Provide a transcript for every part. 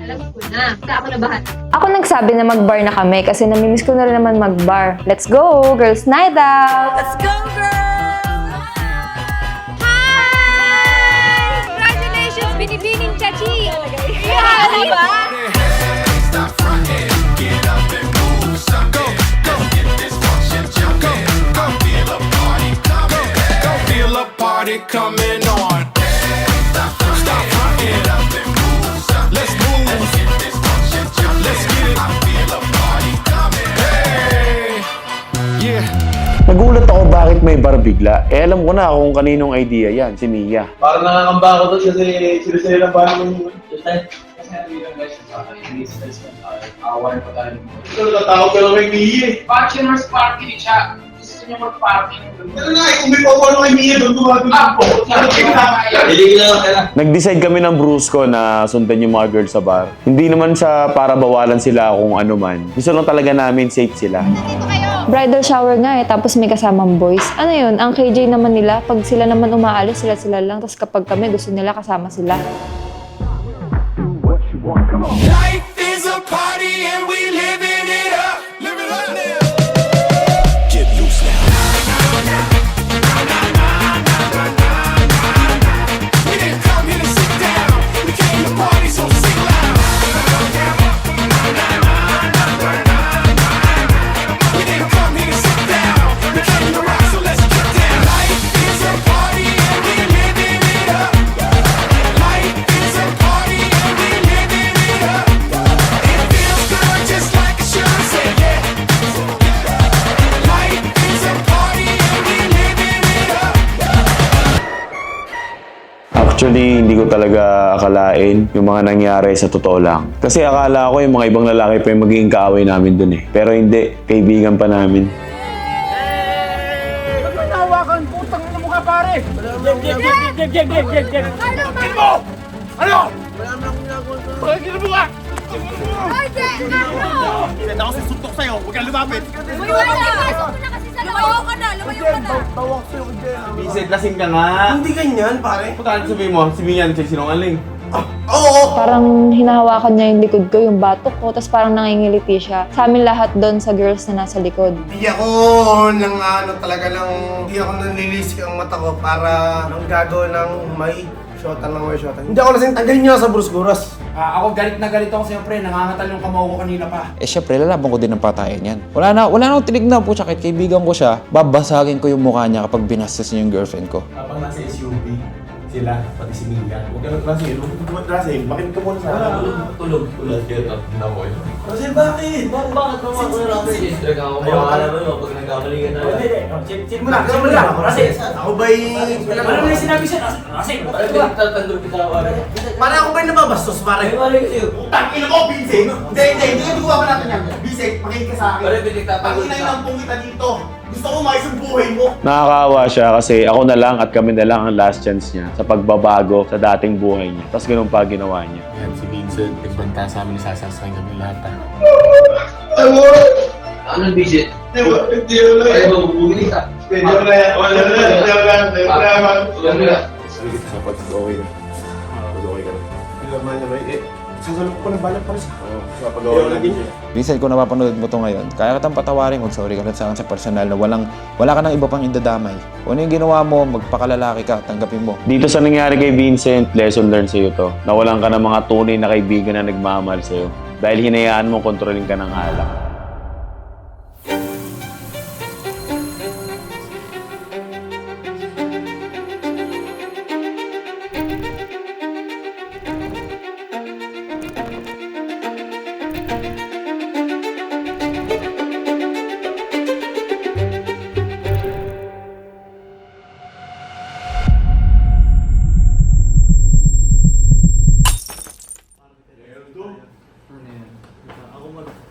Alam ko na. Kaya ako na bahat. Ako nagsabi na mag-bar na kami kasi namimiss ko na rin naman mag-bar. Let's go! Girls night out! Let's go, girl! Hi! Congratulations, Binibining Chachi! Yeah, diba? Stop fronting, get up and move something. Let's get this function jumping. Go feel a party coming. Go feel a party coming on. Stop fronting, get up and move something. Let's move. Let's get this function jumping. Let's get it. I feel a party coming. Hey, yeah. Nagulat ako bakit may bar bigla. Alam ko na kung kaninong idea yan, si Mia. Parang nakakamba ako doon kasi sila lang parang yung time. Kasi hindi lang guys sa akin, hindi sila sa akin. Awan pa tayo. Ito natatawag ka lang kay Mia eh. Bachelor's party siya. Gusto niya mag-party. Pero na, kung may papuano kay Mia doon, gumagod. Nag-decide kami ng Brusco na sundan yung mga girls sa bar. Hindi naman siya para bawalan sila kung ano man. Gusto lang talaga namin safe sila. Bridal shower nga tapos may kasamang boys. Ano yun, ang KJ naman nila, pag sila naman umaalis, sila lang. Tapos kapag kami, gusto nila kasama sila. Life is a party and we living it up. Live it up now. Get loose now. We didn't come here to sit down. We came to party, so sing loud. We didn't come here to sit down. We came to rock, so let's get down. Life is a party and we living it up. Life is a party and we living it up. It feels good just like it should. Say yeah. Life is a party and we living it up. Actually, hindi ko talaga akalain yung mga nangyari sa totoo lang. Kasi akala ko yung mga ibang lalaki pa yung magiging kaaway namin dun eh. Pero hindi, kaibigan pa namin. Ba't may nahawakan? Putang ina mo ka, pare! Ano? Bakit mo ka? Senda ako susuntok sa'yo, huwag kang lumapit! Lumayo ka na! Lumayo ka na! Vincent, lasing ka nga. Hindi ganyan, pare. Pagkaan sabihin mo, si Mia nagsisinungaling. Oo! Parang hinahawakan niya yung likod ko, yung batok ko, tapos parang nangingiliti siya. Sa amin lahat doon sa girls na nasa likod. Hindi ako hindi ako nanlilisik ang mata ko para nang gagawin ng may shota ng may shota. Hindi ako lasing, tanggalin niyo sa bruskuras. Ako galit na galit ako sa'yo, pre. Nangangatal yung kamao ko kanina pa. Eh syempre, lalaban ko din ng patayan yan. Wala na akong tinignan po siya kahit kaibigan ko siya. Babasagin ko yung mukha niya kapag binastos niya yung girlfriend ko. Habang nasa SUV, sila, pati si Mia. Huwag ka nag-Rasil. Rasil, makinig ka muna sa akin. Tulog. Get up na mo yun. Rasil, bakit? Bakit naman ako yung Rasil? Ayaw ka naman mo pag nagkamali ka na. Sige mo na, Rasil. Ako ba'y... Ano na yung sinabi siya? Rasil, Tatandol kita ako. Para ako ba'y nababastos, pare? Utang ina mo, Vincent! Hindi ko ba natin yan? Vincent, makinig ka sa akin. Pag-inay lang pong kita dito. Gusto ko makis yung buhay mo. Nakakaawa siya kasi ako na lang at kami na lang ang last chance niya sa pagbabago sa dating buhay niya. Tapos ganun pa ginawa niya. Yan, si Vincent. Nagbanta sa amin, sasasakay kami lahat. Anong visit? Hindi mo lang. Ayaw mo bumili ka. Hindi mo lang. Wala lang. Sabi kita sa pag-okay na. Pag-okay ka na. Sasalok ko na balak pa rin. Oo, sa pag-okay na din siya. Vincent, kung napapanood mo to ngayon, kaya kitang patawarin, mag-sorry ka lang sa akin sa personal na wala ka nang iba pang indadamay. Kung ano yung ginawa mo, magpakalalaki ka, tanggapin mo. Dito sa nangyari kay Vincent, lesson learned sa'yo to. Nawalan ka ng mga tunay na kaibigan na nagmamahal sa'yo. Dahil hinayaan mo kontrolin ka ng alak.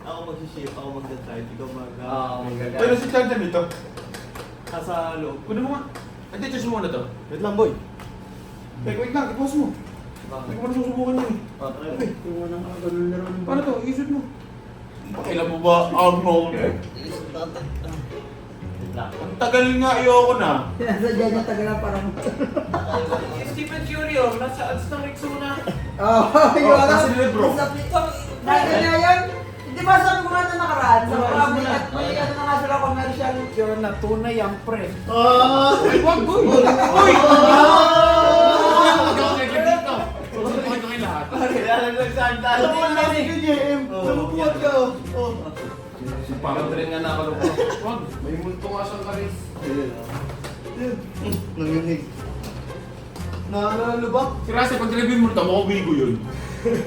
Ako mag-ship, ako mag-decide, ikaw mag- Pero si charger dito? Nasa loob. Kunin mo nga. Hindi, charge mo muna to. Wait lang, boy. Wait lang, i-pause mo. Hindi ko pa nasusubukan yan eh. Paano to? I-shoot mo. Pakailan mo ba, Arnold? Ang tagal nga, ayoko na. Sinasadya niya tagal na parang... Stephen Curry, oh. Nasa ads ng Rexona. Oo, yung ano? nasa libro. Sa TikTok. Dahil na yan. Hindi ba sabi ko nga na nakaraan? Sa mga may ano na nga sila commercial. Yun na tunay ang pre. Wag, boy! Uy! Sumubuhat ka, oh. Parang rin nga nakalungkot. Wag, may multo nga siyang karis. Nanginig. Naalala ba? Si Rase, pag review mo ito, mukha Wigo yun.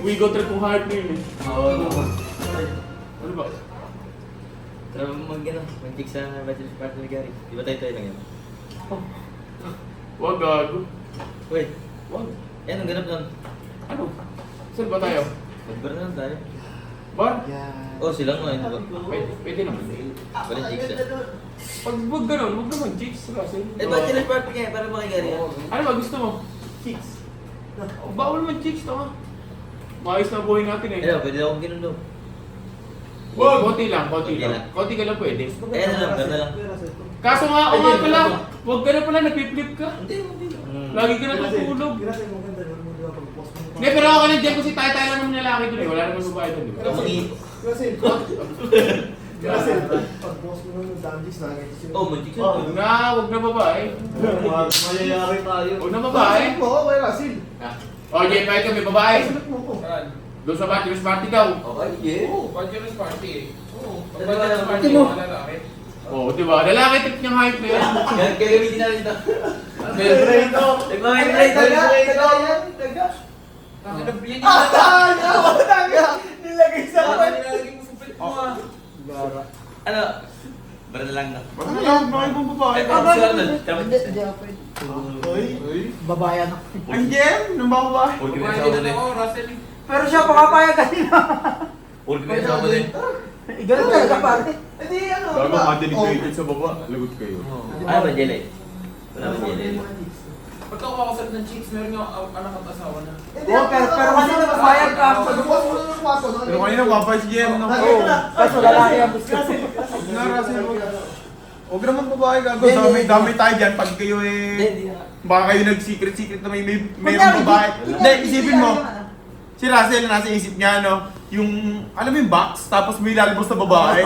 Wigo trip kong heart na yun eh. Ano ba? Pero mag-check sa bachelor's party ni Gary. Di ba tayo lang yan? Wag, gago. Wait, Wag. yan ang ganap nun. Ano? Saan ba tayo? Mag-bar na lang tayo. Bar? Oh, sila nga yun. Pwede naman. Walang chicks ah. Pag wag ganun, wag naman chicks, Rase. Eh, bachelor's party nga para makigari yan. Ano ba gusto mo? Chicks. Oh, bawal man chicks, tama. Maayos na buhay natin eh. Ayun, pwede akong ginundo. Wag! Konti lang, konti Konti lang. lang. Konti ka lang pwede. Eh, ano lang, ganda lang. Kaso nga, o nga pala, wag ka na pala, nagpi-flip ka. Hindi, hindi. Lagi ka na natutulog. Hindi, pero ako na dyan kasi tayo lang ng lalaki doon eh. Wala naman babae doon eh. Ikaw mag-i... Kasi, pag boss mo nung damagis na Oh, mag-chicks Wag yun. na, wag na babae. mayayari tayo. Wag na babae. Salit mo, okay, Rasil. O, Jay, kahit kami babae. Salit mo ko. Doon sa bachelor's party daw. Okay, yeah. Bachelor's party eh. Oo, pag bachelor's party, mga lalaki. Oo, diba? Lalaki trip niyang hype na yan. Gagamitin natin ito. Prito. Nagmamay-play Taga, tayo. taga yan, taga. Yan Taga! Nilagay sa pan. nilalagay mo sa pet mo ah. Ano? Bara na lang na. Wag na lang, bakit mong babae? Eh, si Arnold. Tama. Hindi ako pwede. Oy. Babayan ako. Ang Jem, nung babae. Huwag kami sa ulo eh. Pero siya papapayag kanina. Huwag kami sa ulo eh. Ganun talaga pare. Hindi, ano. Gago, ba? ma-delicated sa baba. Lagot kayo. Ano ba, Jelly? Wala ba, Jelly? Ba't ako kakasal ng chicks? Meron nga anak at asawa na. Oo, pero kasi napapayag ka. Pag-boss mo nung kwarto, no? Pero kanina, papa si Jem. Oo. Kaso lalaki ang gusto. Huwag na, Russell. Huwag naman babae gago. Dami tayo dyan pag kayo Hindi, eh. hindi. Baka kayo nag-secret na mayroong babae. Hindi, isipin mo. Si Russell nasa isip niya, no? Yung, alam mo yung box, tapos may lalabas na babae.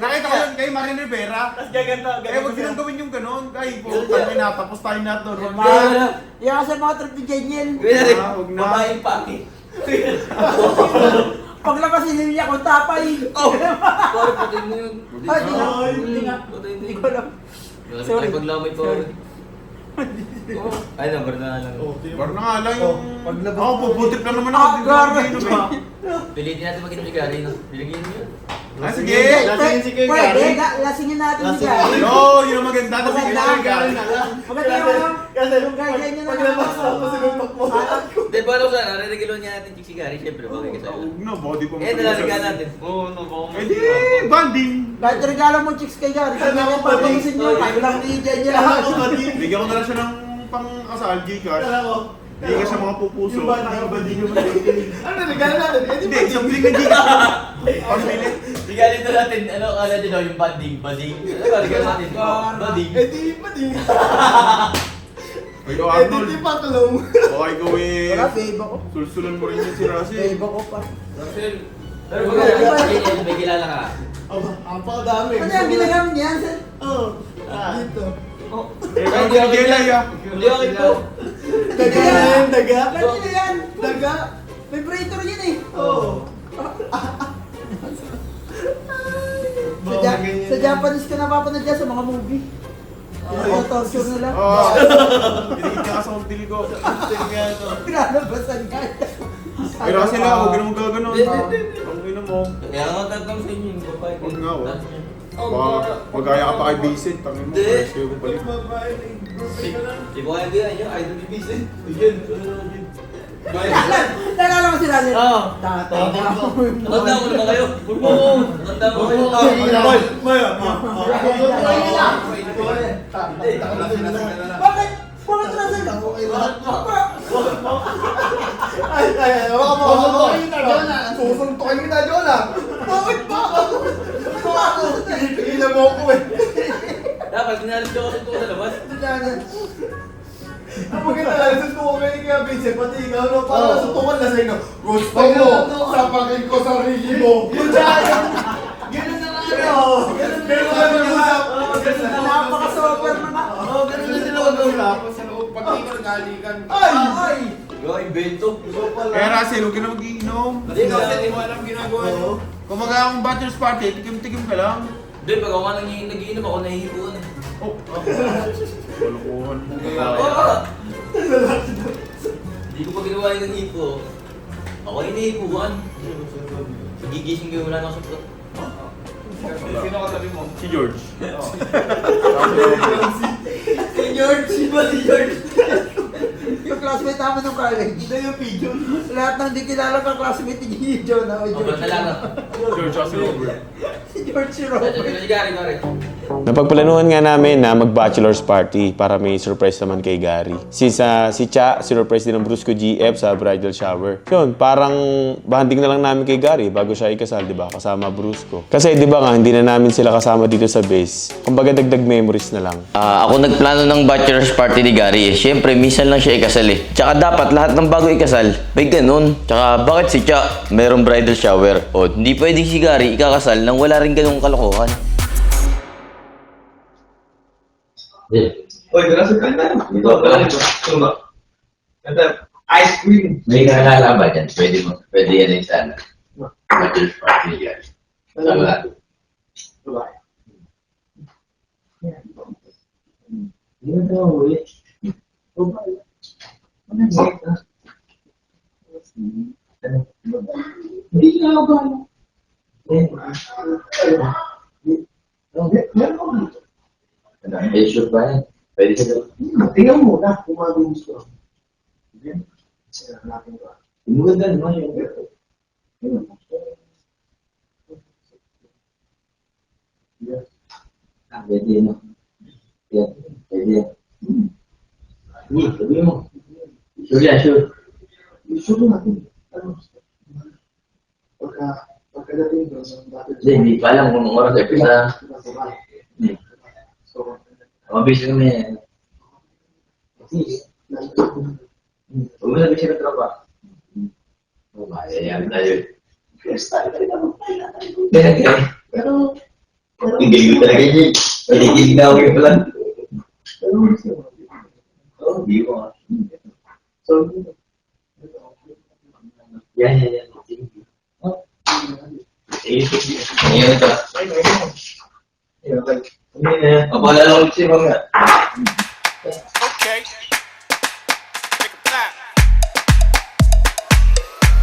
Nakita ko yun kay Marin Rivera. Tapos gaganto. Eh, wag din gawin yung ganon. Ay, putang ina, tapos tayo na to. Yan kasi mga trip ni Jeniel. Wala rin. Huwag na. Babaeng pangit. Paglabas niya kung tapay. Sorry, patayin mo yun. Ay, hindi nga. Patayin mo Hindi yun. ko alam. Sorry, paglamay po. Sorry. Ay, number na lang. Bar na nga lang yung... paglabas Ako, puputrip lang naman ako. Di ba? Pilitin natin mag-inom si Gary, no? Pilagyan mo yun. Ah, sige! Lasingin si Kuya Pwede, Gary. lasingin natin si Lasingin. Gary. No, yun ang maganda. Tapos Maganda. sige, Gary. Maganda yung ano, Kasi, yung guardian niya na paglabas tapos sinuntok mo. Hindi, paano ko sana? Nare-regalo niya natin si Gary, syempre, bagay ka sa Huwag na, body pa. Eh, nalalagaan natin. Oo, no, baka Eh di, banding. Kahit regalo mo chicks kay Gary, sabi Kala niya ko pagpalisin niyo, pati. kayo lang ni Jeniel. Ako, pati. Bigyan ko na lang siya ng pang-asal, Gcash. Kala ko. Hindi ka siya mga pupuso. Yung bata yung badi yung nakikinig. Ano, regalo natin? Eh, di Hindi, ba? isang biling na Gcash. Pambili. Si Gary ito natin, ano, kala niyo daw yung banding, bading. Ano ba, regalo natin? Bading. Eh, di badi. O ikaw, Eh, Arnold. di patulong. Baka ikaw eh. Wala, babe ako. Sulsulan mo rin yun si Russell. Babe ako pa. Pero pag may kilala ka. Ang pakadami. Ano yung ginagamit niya? Sir? Oo. Dito. Eh, ikaw si Jelay ah. Hindi ako ito. Daga yan, daga. Ano niya yan? Daga. Vibrator yun eh. Oo. Sa Japanese ka napapanood yan sa mga movie. Yung torture nila. Oo. Pinikit niya ka sa kong ko. Pinalabasan ka. Eh, Russell ah, huwag ka naman gaganon. Ang ina mo. Kaya nga tatang sa inyo yung babae. Huwag nga, wag. Baka magaya ka pa kay Vincent. Tangin mo, Hindi. pares kayo balik. Di ba kaya ganyan yun? Idol ni Vincent. Again. Nalala ko si Daniel. Oo. Tatay. Nakanda ko naman kayo. Oo. Nakanda ko kayo. Bakit? Bakit Russell? Ay, susuntukin kita, Jonah. Susuntukin kita, Jonah. Bakit ba? Pigilan mo ako eh. pag pinalis ko sa tuwa sa labas. Ang maganda lang, susutukan kayo kaya Vincent, pati ikaw, no? Parang sutukan na sa'yo, no? Gusto mo, sapakin ko sarili mo. Ganun na ano. Ganun na mag-usap. Napaka-sober na. Ganun na sila mag-usap. Sa loob, pag di ko nagalikan. Ay! Ikaw, invento. Eh, Russell, huwag ka na mag-iinom. Hindi, Hindi mo alam ginagawa nyo. Kung mag-aakong bachelor's party, tikim-tikim ka lang. Hindi, pag ako nga nagiinom ako, nahihipuan eh. Oh, kalokohan mo. Oo! Hindi ko pa ginawa yun ng hipo. Ako ay nahihipuan. Gigising ko wala na ako sa plot. Sino katabi mo? Si George. Si George! Iba si George! Yung classmate namin ng college. Hindi yung pigeon. Lahat ng di kilala ka classmate ni John. Ako, Ang ba't na lang ah. George kasi Robert. Si George si Ito, Robert. si Gary, pare. Napagplanuhan nga namin na mag-bachelor's party para may surprise naman kay Gary. Si Cha, surprise din ng Brusco GF sa bridal shower. Yun, parang banding na lang namin kay Gary bago siya ikasal, di ba? Kasama Brusco. Kasi di ba nga, hindi na namin sila kasama dito sa base. Kumbaga dagdag memories na lang. Ako nagplano ng bachelor's party ni Gary. Siyempre, minsan lang siya ikasal eh. Tsaka dapat lahat ng bago ikasal, may ganun. Tsaka bakit si Cha merong bridal shower? O, hindi pwedeng si Gary ikakasal nang wala rin ganung kalokohan. Uy, tara sa kanta. Ito, tara nito. Tumba. Kanta, ice cream. May kakala ba dyan? Pwede yan yung sana. Bachelor's party ni Gary. Wala. Hindi na ako ba? Sure ba yan? Pwede ka daw. Tingnan mo na kung gusto. Maganda naman yung pwede no? Yeah, pwede yan. Sabi mo. Sure yan, sure. Gusto natin. Pagkadating doon sa battle. Hindi pa alam kung oras ay pisa. Mabisi kami yan. Huwag mo nabisi ng tropa. Mayayaman tayo. Pero, Ang galing talaga niya. Kinikilig na ako yung plan. Oo, hindi ko. Yan. Ngayon ito. Mapalala ko siya mga. Okay. Take a clap.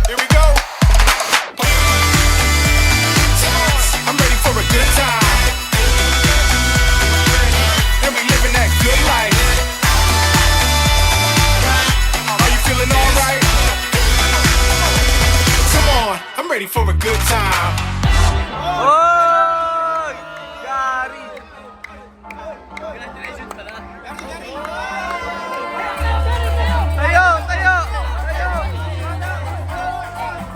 Here we go. I'm ready for a good time. And we living that good life. Are you feeling alright? Come on, I'm ready for a good time. Oy! Gary! Congratulations pala. Tayo! Tayo! Tayo!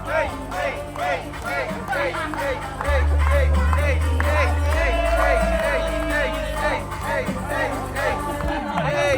Hey! Hey! Hey! Hey! Hey! Hey! Hey! Hey! Hey! Hey! Hey! Hey! Hey! Hey! Hey! Hey!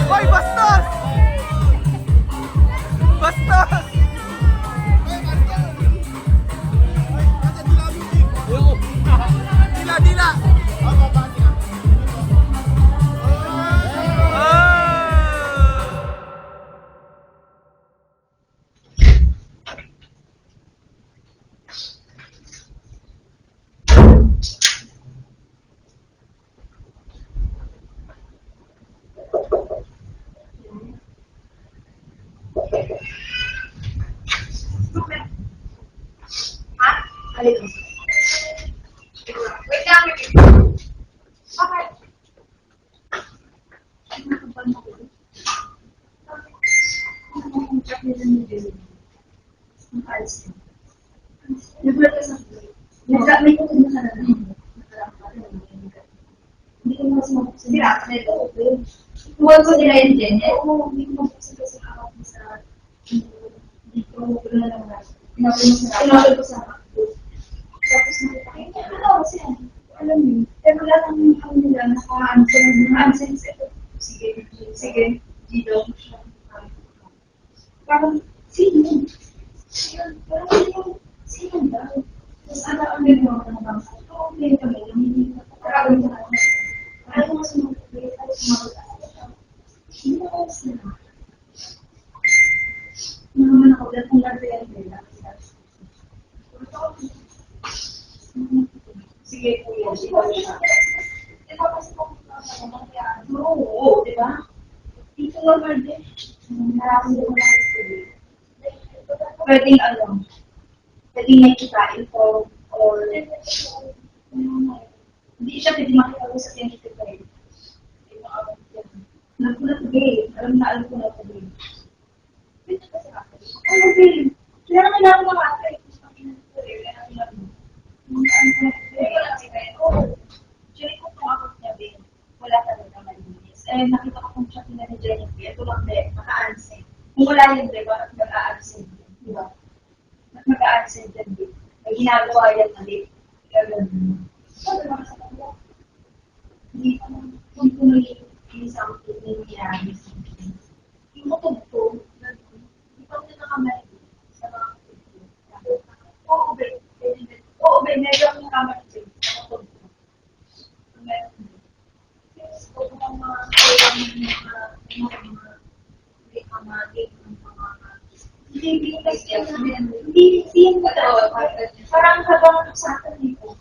Hoy, bastos! Bastos! Dila, dila! Wait lang. Okay. Ayos. Nagulat ka sa akin. May kutin na ka na lang. Hindi ko mas mabusin. Hindi ako na ito. Huwag ko nila yung Jenny. Oo, hindi ko mabusin kasi hawak mo sa... Hindi ko na lang na. Pinapin ko sa hapon. Tapos nakita ko, ano kasi yan? Alam niyo, pero wala lang yung kami nila naka-answer sa ito. Sige, dito. Parang, sino? Parang sino daw? Tapos ang ginawa ko na bang oo, may kami lang, hindi ko parang ito ako. Ayaw mo sumagot, ayaw sumagot. Hindi ko alam sila. Naman ako, dahil kung nag-real nila. Sige, kuya. Ito kasi kung oo, di ba? Dito normal din. Marami din mga pwedeng pwedeng may kitain or hindi siya pwedeng makikausap yung kitain. Alam ko na ito, babe. Dito kasi ako. Ano, babe? Kaya naman ako makakay. Wala talaga malinis. Eh, nakita ko kung siya na ni Jenny, ito lang din, maka-answer. Kung wala yun, di ba, mag-a-answer din, di ba? Mag-a-answer din, di ba? May ginagawa yan mali. Kaya gano'n. So, di ba, sa kanila? Hindi ko nagiging something na nangyayari sa akin. Yung matod ko, hindi pa ako nakamali sa mga matod ko. Oo, babe. Oo, babe, medyo ang nakamali sa matod ko. Meron din. So, kung mga hindi parang habang usapan dito.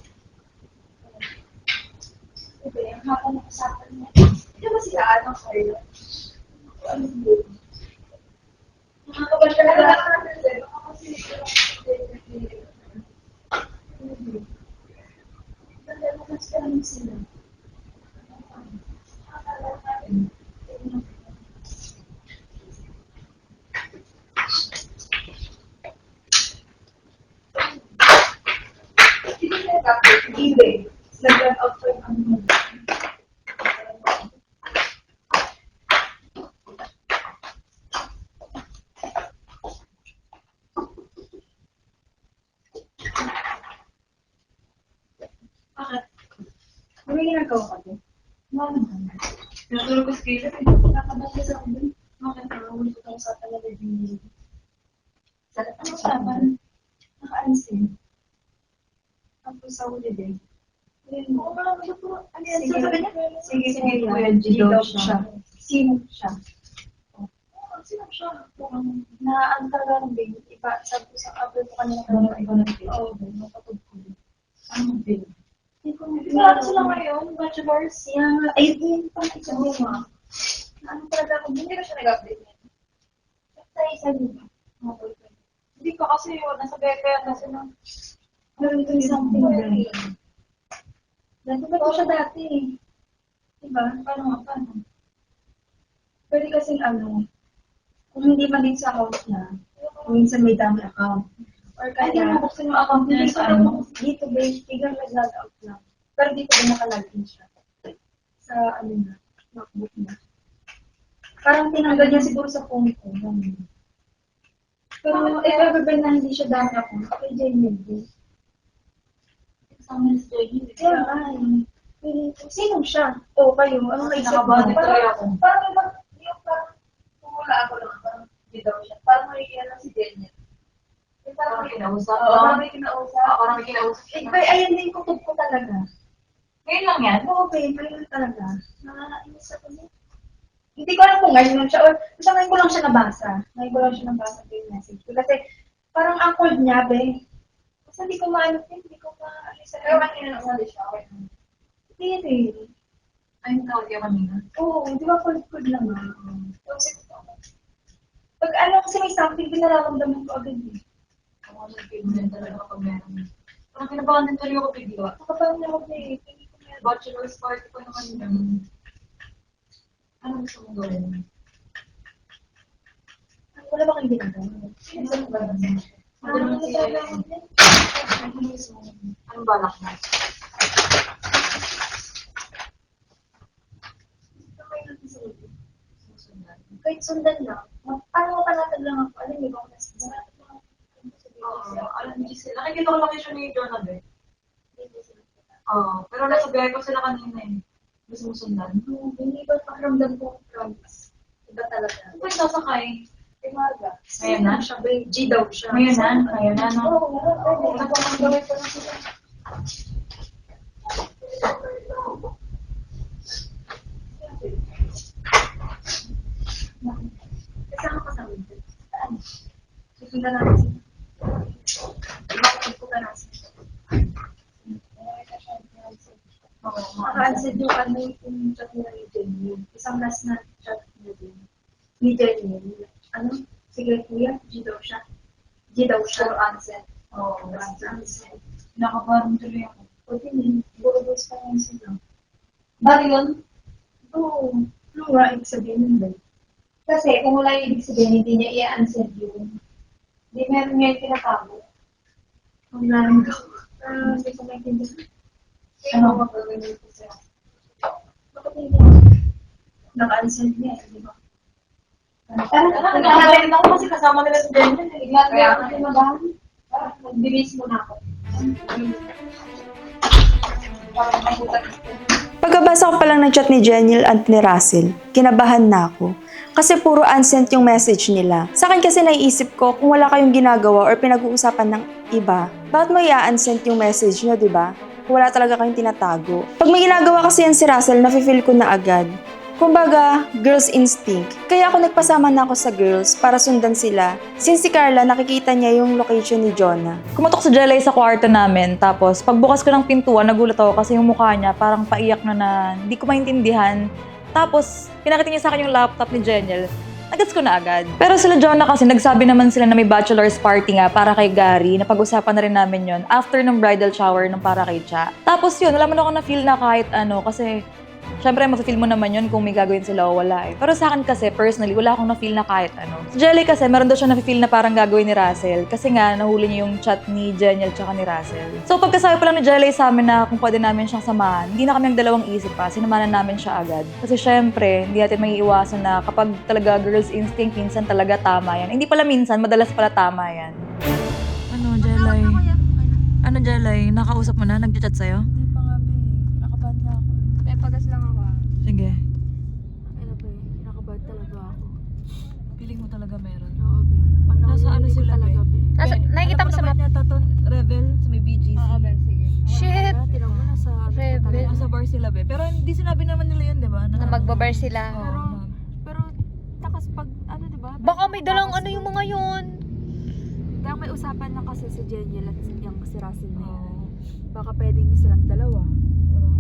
Okay, ang habang usapan niya. Hindi ba sila anong kayo? Ano yun? Nakakabal talaga kasi sila. Hindi. Nag-run out for ano. Bakit? May ginagawa ka din? Wala naman. Natulog ko sa kayo. Nakabagay sa ako din. Bakit nakawin ko itong usapan na din? Ano usapan? Nakaalis din. Tapos sa huli din. Sige, kuya, G-Dog siya. Sino siya? Sino siya? Na ang talaga ng baby, iba, sabi ko sa abel ko kanina iba na baby. Oo, napatod ko. Ano baby? Wala sila ngayon, bachelors. Ayun din, pang-isang mo. Ano talaga, hindi ko siya nag-update niya. Sa isa din ba? Hindi pa kasi yun, nasa beka, kasi nang meron ko something very. Dati ba ito siya dati eh? Diba? Paano? Pwede kasing kung hindi man din sa account niya, minsan may dami account. Or kaya, hindi mabuksan yung account niya sa dito base, biglang nag-log out lang. Pero dito ba nakalagin siya? Sa MacBook niya. Parang tinanggal niya siguro sa phone ko. Pero if ever ba na hindi siya dami account, okay, Jamie din. Examines Jamie. Kaya ay. Sino siya? O kayo, ano naisip mo? Parang kung wala ako lang, parang hindi daw siya. Parang makikiyan lang si Jenny. Parang may kinausap. Parang may kinausap. Ayan din yung kutub ko talaga. Ngayon lang yan? Oo, ngayon lang talaga. Nakainis ako niya. Hindi ko alam kung ngayon lang siya. Or basta ngayon ko lang siya nabasa. Ngayon ko lang siya nabasa yung message. Kasi parang ang cold niya, be. Kasi hindi ko maano din. Hindi ko maalis. Pero kanina nang umalis siya. Hindi rin. Ay, tawag yung kanina? Oo, di ba cold lang nga. Pag kasi may something, pinararamdaman ko agad eh. Ako nag-pigment talaga kapag meron. Parang kinabahan din tuloy ako bigla. Kapag naman eh, hindi ko may bachelor's party ko naman yun. Ano gusto mong gawin? Wala ba kang ginagawa? Sino ba? Anong balak mo? Kahit sundan lang. Paano mapanatag lang ako? Alam niyo ba kung nasa Oo, alam niyo sila. Nakikita ko location ni Jonah eh. Oo, pero nasa biyahe ko sila kanina eh. Gusto mo sundan? Hindi ba pakiramdam ko promise? Iba talaga. Kung sasakay, Umaga. Ngayon na? Siya ba? G daw siya. Ngayon na? Ngayon na, no? Oo. Nagpapagawin ko na sila. Kasama ka sa winter. Saan? Susundan natin sila. Bakit ko ka nasin? Naka-answer yung ano yung chat nila ni Jenny. Isang last na chat nila din. Ni Jenny. Ano? Sige kuya, G daw siya. G daw siya. Puro answer. Oo, answer. Nakabarong tuloy ako. O din, puro boys pa rin sila. Bakit yun? Oo. Ano nga ibig sabihin nun ba? Kasi kung wala yung ibig sabihin, hindi niya i-answer yun. Hindi meron niya yung pinatago. Ang lalang daw. Hindi ko maintindihan. Ano ba gagawin ko siya? Bakit hindi? Naka-answer niya, di ba? Nakakagalit ako kasi kasama nila si Jenny. Kaya ako pinagahan. Magbilis mo na ako. Parang mabutan. Pagkabasa ko pa lang ng chat ni Jeniel at ni Russell, kinabahan na ako. Kasi puro unsent yung message nila. Sa akin kasi naiisip ko, kung wala kayong ginagawa or pinag-uusapan ng iba, bakit mo i-unsent yung message nyo, di ba? Kung wala talaga kayong tinatago. Pag may ginagawa kasi yan si Russell, nafe-feel ko na agad. Kumbaga, girls instinct. Kaya ako nagpasama na ako sa girls para sundan sila. Since si Carla, nakikita niya yung location ni Jonah. Kumatok si Jelay sa kwarto namin, tapos pagbukas ko ng pintuan, nagulat ako kasi yung mukha niya parang paiyak na hindi ko maintindihan. Tapos, pinakita niya sa akin yung laptop ni Jeniel. Nagets ko na agad. Pero sila Jonah kasi, nagsabi naman sila na may bachelor's party nga para kay Gary. Napag-usapan na rin namin yon after ng bridal shower nung para kay Cha. Tapos yun, wala man ako na-feel na kahit ano, kasi syempre, mafe-feel mo naman yun kung may gagawin sila o wala eh. Pero sa akin kasi, personally, wala akong na-feel na kahit ano. Si Jelly kasi, meron daw siya na-feel na parang gagawin ni Russell. Kasi nga, nahuli niya yung chat ni Jeniel tsaka ni Russell. So, pagkasabi pa lang ni Jelly sa amin na kung pwede namin siyang samahan, hindi na kami ang dalawang isip pa. Sinamanan namin siya agad. Kasi syempre, hindi natin may iwasan na kapag talaga girls instinct, minsan talaga tama yan. Hindi pala minsan, madalas pala tama yan. Ano, Jelly? Ano, Jelly? Nakausap mo na? Nag-chat sa'yo? Hindi pa nga, be. Kinakabahan nga ako. May pagas lang ako. Sige. Ano ba eh, kinakabahan talaga ako. Feeling mo talaga meron? Oo, be. Pag Nasa ano nakikita ko sila, talaga, be. Nakikita mo sa map? Revel, sa may BGC. Oo, be, sige. Shit! Tira mo, nasa Rebel. Nasa bar sila, be. Pero hindi sinabi naman nila yun, di ba? Na magbabar sila. Pero, takas pag, ano diba? Baka may dalang ano yung mga yun. Kaya may usapan na kasi si Jeniel at yung si Russell na yun. Baka pwedeng silang dalawa. Diba?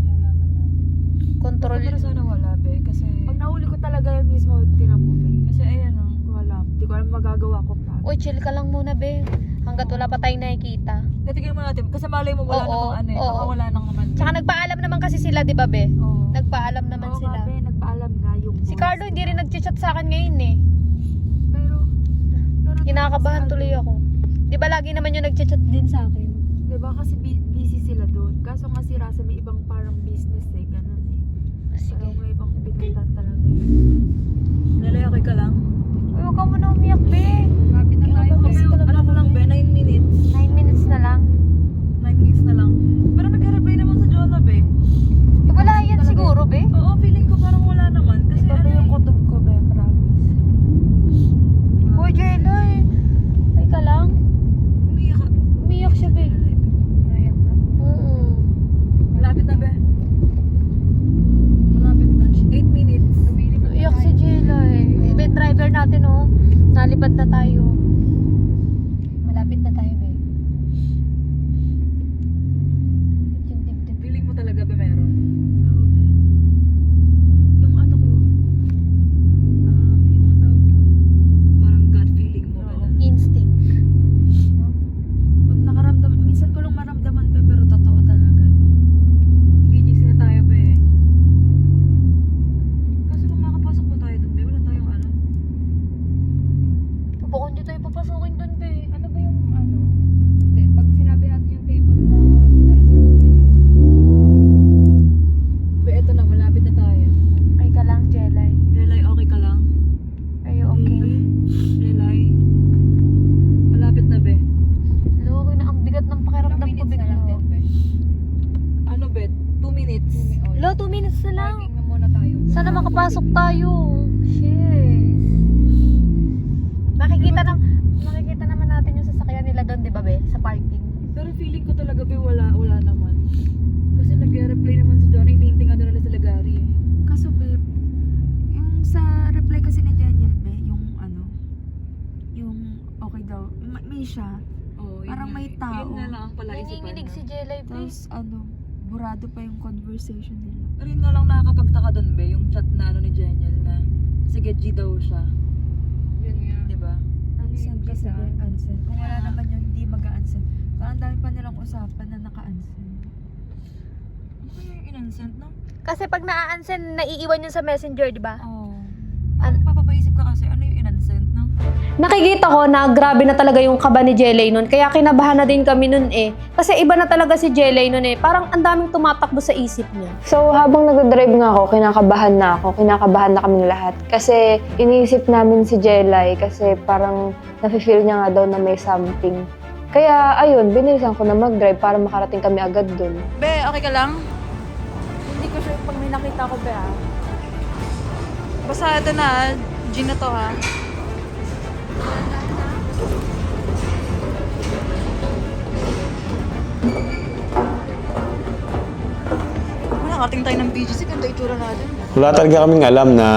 Control. Pero sana wala, be. Kasi, Pag nahuli ko talaga yung mismo, tinan mo, be. kasi ayan, oh. Wala. Hindi ko alam magagawa ko pa. Uy, chill ka lang muna, be. Hanggat wala pa tayong nakikita. Natigil mo natin. Kasi malay mo wala Oo, namang ano eh. oo. Baka wala nang naman. Tsaka nagpaalam naman kasi sila, di ba, be? Oo. Nagpaalam naman Oo sila. nga, be. Nagpaalam nga yung Si boss. Carlo hindi rin nag-chat sa akin ngayon eh. Pero Kinakabahan tuloy ako. Di ba lagi naman yung nag-chat din sa akin? Diba kasi busy sila doon. Kaso nga si Russell may ibang parang business eh. Ganun eh. Sige. Parang may ibang pinuntan talaga eh. Lalay, okay ka lang? Uy, huwag ka muna umiyak, be. Grabe na tayo. Kasi ano ko lang, be, 9 minutes. 9 minutes na lang. 9 minutes na lang. Pero nag-reply naman sa Jonah, be. Eh, wala yan siguro, be. Oo, feeling ko parang wala naman. Kasi Iba ano ba yung kutob ko, be? Promise. Uy, Jelay. Ay ka lang. umiyak ka. Umiyak siya, be. Nayak na. Oo. Malapit na, be. Malapit na. 8 minutes. Umiyak si Jelay. Be, driver natin, oh. Nalipad na tayo. pasok tayo. Shit. Makikita naman natin yung sasakyan nila doon, di ba, be? Sa parking. Pero feeling ko talaga, be, wala naman. Kasi nag-reply naman si Johnny, hinihintay nga doon nila sila Gary eh. Kaso, be, yung sa reply kasi ni Daniel, be, yung okay daw, may siya. Parang may tao. Yun na lang ang pala isipan Nanginginig si Jelay, be. Tapos Burado pa yung conversation nila. Pero yun nga lang nakakapagtaka doon, be, yung chat na ni Jeniel na sige, G daw siya. Yun nga. Diba? Unsend kasi din, unsend. Kung wala naman yun, hindi mag-unsend. Parang dami pa nilang usapan na naka-unsend. Ano kaya yung in-unsend, no? Kasi pag na-unsend, naiiwan yun sa messenger, di ba? Oo. Papapaisip ka kasi, ano yung in-unsend, no? Nakikita ko na grabe na talaga yung kaba ni Jelay nun. Kaya kinabahan na din kami nun eh. Kasi iba na talaga si Jelay nun eh. Parang ang daming tumatakbo sa isip niya. So habang nag-drive nga ako, kinakabahan na kami lahat. Kasi iniisip namin si Jelay kasi parang nafe-feel niya nga daw na may something. Kaya ayun, binilisan ko na mag-drive para makarating kami agad dun. Be, okay ka lang? Hindi ko sure pag may nakita ko, be, Basta ito na, G na to ha. Nakakating tayo ng BGC, ganda itsura natin. Wala talaga kaming alam na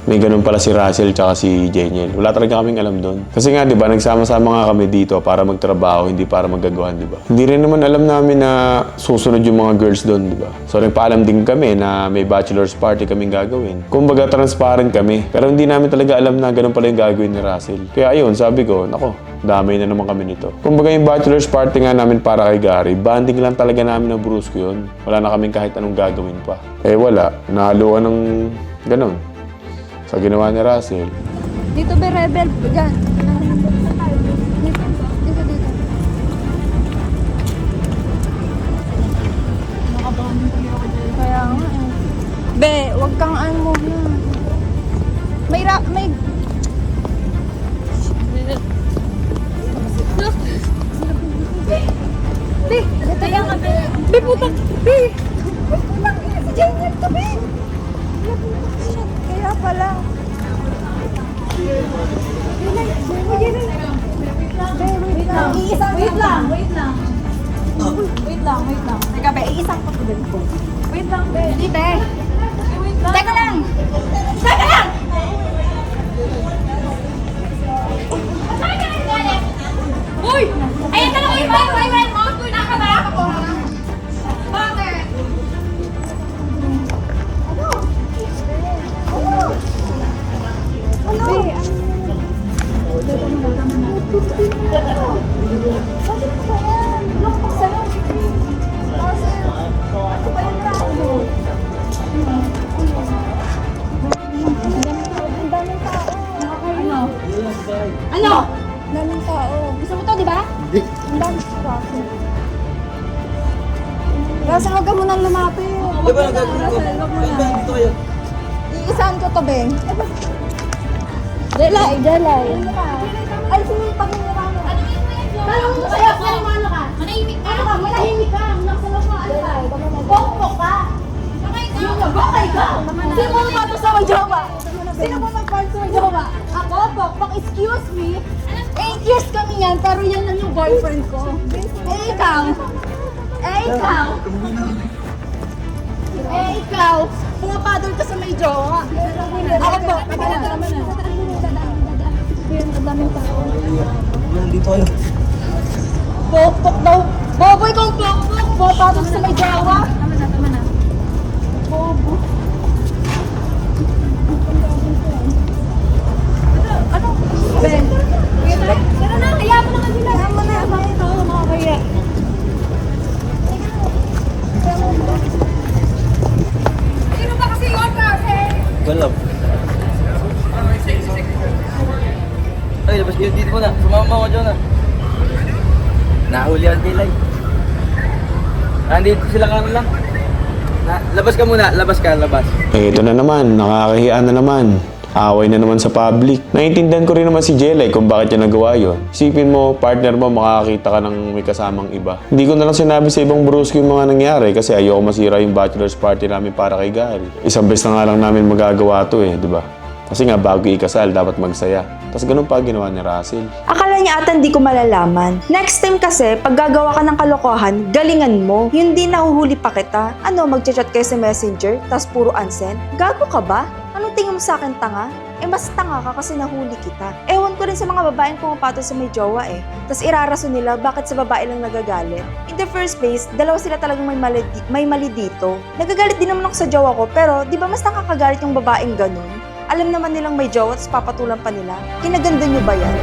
may ganun pala si Russell tsaka si Jeniel. Wala talaga kaming alam doon. Kasi nga, di ba, nagsama-sama nga kami dito para magtrabaho, hindi para magagawan, di ba? Hindi rin naman alam namin na susunod yung mga girls doon, di ba? So, nagpaalam din kami na may bachelor's party kaming gagawin. Kumbaga, transparent kami. Pero hindi namin talaga alam na ganun pala yung gagawin ni Russell. Kaya ayun, sabi ko, nako, damay na naman kami nito. Kumbaga, yung bachelor's party nga namin para kay Gary, banding lang talaga namin ng Brusco yun. Wala na kaming kahit anong gagawin pa. Eh wala, nahaluan ng ganun. Sa ginawa ni Russell. Dito, be, rebel. Diyan. Dito. Nakabahan din tayo ako dyan. Kaya nga eh. Be, wag kang ano na. May Be, kaya nga, be. Be, putang. Be. Putang, si Jeniel to, be. Kaya pala. Wait lang. Teka, be, iisang ko to ko. Wait lang, be. Hindi, be. Teka lang! Uy! Ayan talaga yung boyfriend mo! Naka ba ako? Bakit? Ano? Daming tao. Gusto mo to, di ba? Hindi. Ang daming tao. Russell, huwag ka munang lumapit. Russell, huwag mo na. Iisahan ko to, Ben. Jelay. Ay, sinipag mo na kamo. Tanong mo sa'yo, ano ka? Manahimik ka. Manahimik ka. Nakasalap mo, ano ka? Bokbok ka. Bakay ka. Sino mo napato sa may jowa? Sino mo nagpart sa may jowa? Ako, bokbok, excuse me. 8 years kami yan, pero yan lang yung boyfriend ko. Ikaw. Pumapadol ka sa may jowa. Ako po. Daming tao. Dito kayo. Bokbok daw. Bobo, ikaw bokbok. Pumapadol sa may jowa. Tama na. Bobo. Ano? Ben. Pero na, kaya mo naman sila. Tama na, ito, mga kaya. Sino ba kasi yun, kasi? Wala. Ay, labas kayo dito na. Sumama ko dyan na. Nahuli ang tilay. Nandito sila ka lang. Labas ka muna. Labas. Eh, ito na naman. Nakakahiya na naman. Away na naman sa public. Naiintindihan ko rin naman si Jelay kung bakit niya nagawa yun. Isipin mo, partner mo, makakita ka ng may kasamang iba. Hindi ko na lang sinabi sa ibang brusko yung mga nangyari kasi ayoko masira yung bachelor's party namin para kay Gary. Isang beses na nga lang namin magagawa to di ba? Kasi nga bago ikasal, dapat magsaya. Tapos ganun pa ginawa ni Russell. Akala niya ata hindi ko malalaman. Next time kasi, pag gagawa ka ng kalokohan, galingan mo. Hindi nahuhuli pa kita. Ano, magchat-chat kayo sa messenger, tas puro unsend? Gago ka ba? Anong tingin mo sa akin, tanga? Mas tanga ka kasi nahuli kita. Ewan ko rin sa mga babaeng pumapatol sa may jowa Tas irarason nila bakit sa babae lang nagagalit. In the first place, dalawa sila talagang may mali dito. Nagagalit din naman ako sa jowa ko, pero di ba mas nakakagalit yung babaeng ganun? Alam naman nilang may jowa at papatulan pa nila. Kinaganda nyo ba yan?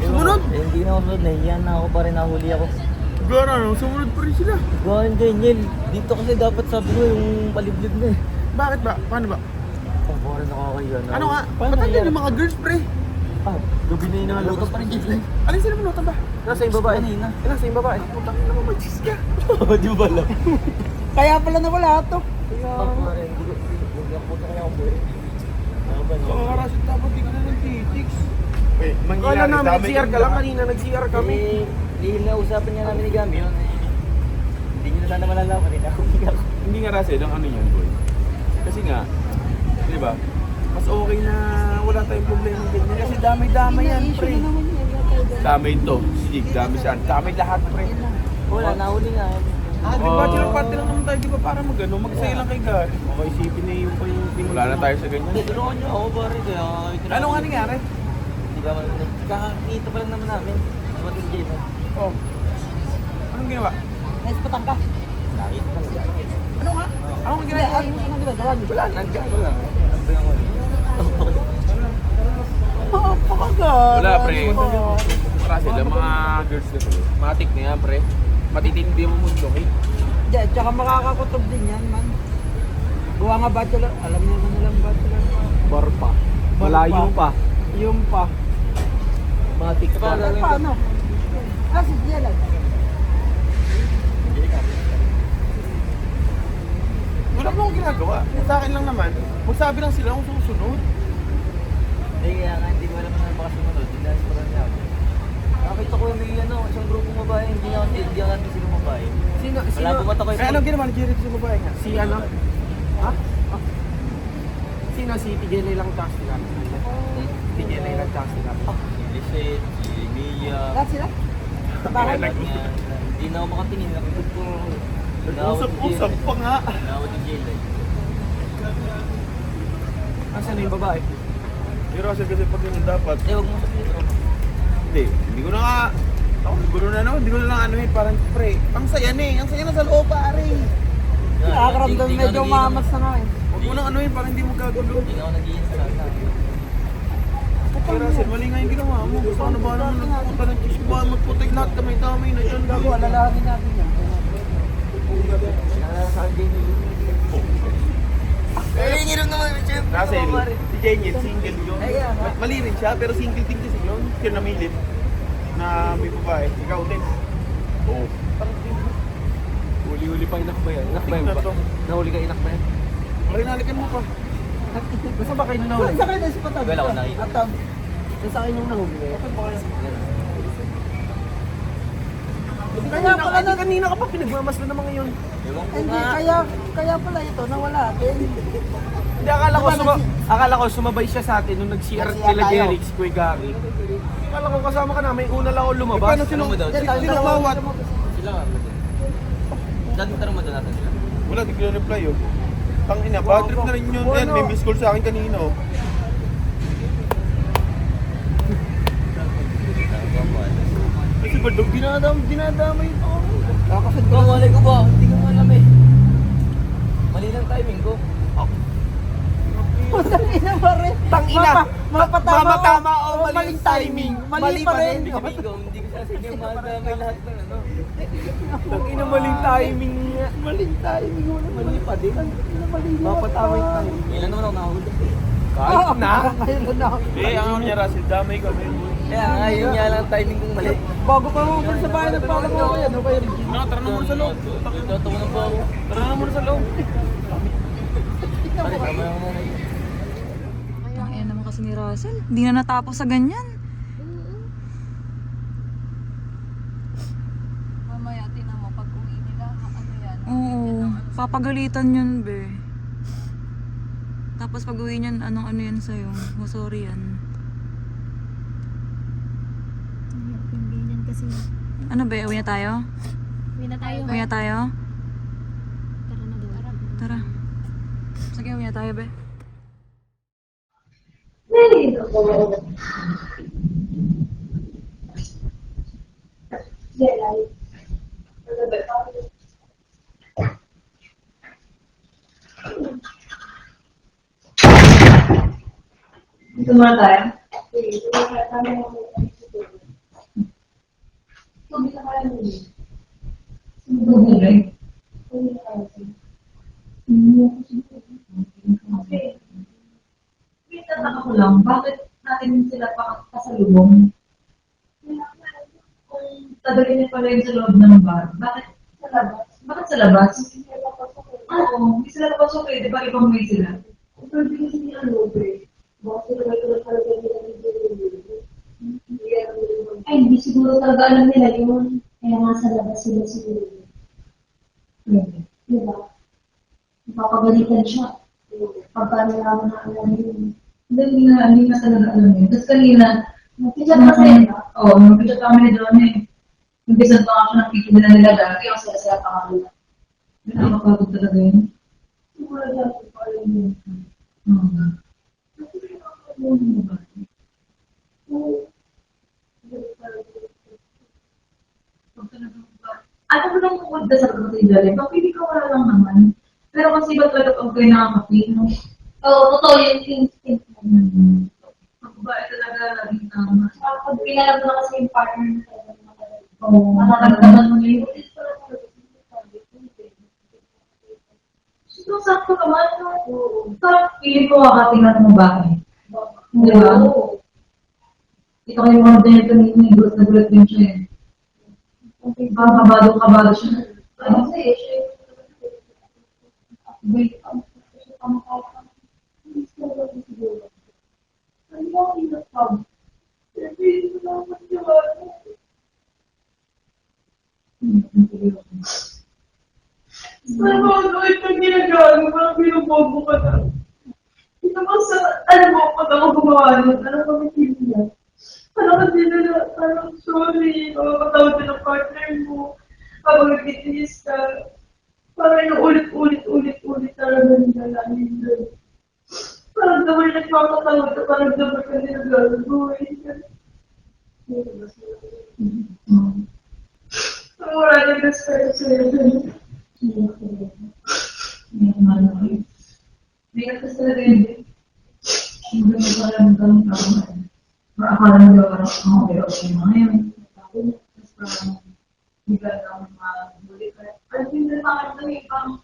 Sumunod? Hindi na ako sunod. Nahihiyan na ako pa rin. Nahuli ako. Gano'n, sumunod pa rin sila. Gawin Daniel. Dito kasi dapat sabi ko yung paliblib na Bakit ba? Paano ba? Pagpora na ako kayo. Ano nga? Ba't andyan yung mga girls, pre? Gabi na yun nakalutang pa rin dyan. Alin sila manutan ba? Nasa yung babae na yun na. Nasa yung babae. Putang ina mo, mag-cheese ka. Di ba lang? Kaya pala nawala ito. Pagpora, hindi ko. Hindi ako puto kaya ako buhay. Kakarasin dapat di ka na nag-titiks. Kala namin, nag-CR ka lang kanina, nag-CR kami. Lihim na usapan niya namin ni Gami yun. Hindi niyo na sana malalaman kanina. Hindi nga Russell, ang ano yan, boy. Kasi nga, di ba, mas okay na wala tayong problema ganyan. Kasi damay-damay yan, pre. Damay to, sig, damay siya. Damay lahat, pre. Wala, nahuli nga. Di ba, bachelor party lang naman tayo, di ba, para mag-ano, magsaya lang kay Gary. Okay, isipin na yung pa yung wala na tayo sa ganyan. Tulungan niyo ako, pare. Ano nga nangyari? Di ba, kakakita pa lang naman namin. Dumating dyan. Oh. Anong ginawa? Naispatang ka. Nakita pa lang. Ano nga? Anong ginagawa? Anong ginagawa niyo? Wala, nandiyan ko lang. Wala, pre. Russell, ang mga girls kasi, matik na yan, pre. Matitindi mo mundo, eh. Diyan, tsaka makakakutob din yan, man. Gawa nga bachelor, alam niyo na nilang bachelor. Bar pa. Malayo pa. Yung pa. Matik pa. Paano? Si Jelay. Wala mo akong ginagawa. Sa akin lang naman, magsabi lang sila kung susunod. Hindi, kaya nga hindi mo alam na baka sumunod. Hindi na siya niya ako. Nakita ko may isang grupong babae, hindi ako natin sila babae. Sino? Wala bumata ko Eh, anong ginawa ni Jerry sa babae nga? Si ano? Ha? Sino? Si TJ lang tax nila. TJ lang tax nila. Si Lisette, si Mia. Lahat sila? Bakit? Hindi na ako makatingin. Nakikot ko. Usap-usap pa nga. Nawad ni Jelay. Asan na yung babae? Pero kasi pag yun dapat. Huwag mo sabihin. Hindi ko na nga. Ako siguro na naman, hindi ko na lang ano parang pre. Ang saya na ang saya na sa loob pare. Nakakaramdam medyo mamas na nga Huwag mo nang ano parang hindi mo gagulo. Hindi ako nag-iinsa sana. Pero Russell, mali nga yung ginawa mo. Gusto ko na ba naman nagpunta ng cheese ba? Magputik lahat damay-damay na dyan. Gago, alalahanin natin yan. Russell, si Jenny, single yun. Mali rin siya, pero single din kasi yun. Kaya namilit na may babae. Ikaw din. Oo. Huli-huli pa inak ba yan? Inak ba yan? Nahuli ka inak ba yan? Marinalikan mo pa. Basta ba kayo nahuli? Sa akin, si Patag. Wala ko nakita. At sa akin yung nahuli. Kaya pala na kanina ka pa pinagmamasla ng mga yun. Hindi, kaya pala ito, nawala. Hindi, akala ko sumabay siya sa atin nung nag-CR nila Jerry, si Kuya Gary. Akala ko kasama ka namin, una lang ako lumabas. Paano sino mo daw? Sinumawat. Sila nga. Tanong mo doon natin sila. Wala, di ko na reply yun. Tangina, bad trip na rin yun. Yan, may miss call sa akin kanina. Oh. Kasi Baldog, dinadamay ito ako. Kasi malay ko ba? Hindi ko alam eh. Mali lang timing ko. Tangina pa rin. Tangina! Mamatama o maling timing? Mali pa rin. Hindi ko sasabihin madamay lahat ng ano. Tangina, maling timing nga. Maling timing. Mali pa din. Mapatama yung timing. Ilan naman ako nahuli. Kahit na. Ngayon na. Eh, ang ano niya, Russell, damay kami. Kaya nga, yun nga lang timing kong mali. Bago pa mo sa bahay, nagpapagawa ko yan. Okay, No, tara na muna sa loob. Totoo na po ako. Tara na muna sa loob. Kaya naman kasi ni Russell, hindi na natapos sa ganyan. Mamaya, tinan mo, pag uwi nila, ano yan? Oo, papagalitan yun, be. Tapos pag uwi niyan, ano yan sa'yo? Oh, sorry yan. Ganyan kasi. Ano be, uwi na tayo? Uwi na tayo. Uwi na tayo? Tara na daw. Tara. Sige, uwi na tayo, be. Dito muna tayo. Nagtataka ko lang, bakit natin sila pasalubong? Kung tadali niya pala yun sa loob ng bar, bakit sa labas? Bakit sa labas? Oo, hindi sila papasok eh, di ba ibang may sila? Pwede kasi nila loob eh. Bakit sila may talaga nila ay, hindi siguro talaga alam nila yun. Kaya nga sa labas sila siguro. Diba? Papagalitan siya. Pagka nalaman na alam yun. Hindi na talaga alam yun. Tapos kanina, nagpichat pa sa'yo. Oo, nagpichat kami ni Donnie. Nagpichat pa ako ng picture na nila dati. Ako sila pa kami. Nakakapagod talaga yun. Siguro dati pa alam yun. Ano mo lang kung sa pagkakasay pag hindi ka wala lang naman. Pero kasi iba talaga pag kayo nakakapin, no? Oo, totoo yung instinct mo. Pag babae talaga laging tama. Pag pinalab na kasi yung partner mo talaga. Oo. Nakakagdaman mo na yun. So, sakto naman, no? Parang feeling ko kakatingnan mo bahay. Di ba? Ito kayo mga ganyan kanina, gulat na gulat din siya eh. Parang kabado siya. Kasi siya wait, siya pamakakang. Hindi siya gawin siguro. Ano yung inasab? Sabi, ito naman yun. Parang ano, ito ginagawa mo, parang binubobo ka na. Ito mo sa, alam mo, pag ako gumawa nun, alam ko may niya. Parang kasi nila, parang sorry, makakatawad din ang partner mo. Habang nagtitiis ka, parang yung ulit-ulit talaga nila namin doon. Parang damay nagpapatawad ka, parang damay ka nila gagawin. Parang wala nang respect sa'yo doon. Hindi ka kasi talaga yun. Hindi mo parang damay ka. Akala mo daw parang okay mga yun. Tapos parang bigla na akong mahuli ka. Ay, hindi na ako ito eh. Parang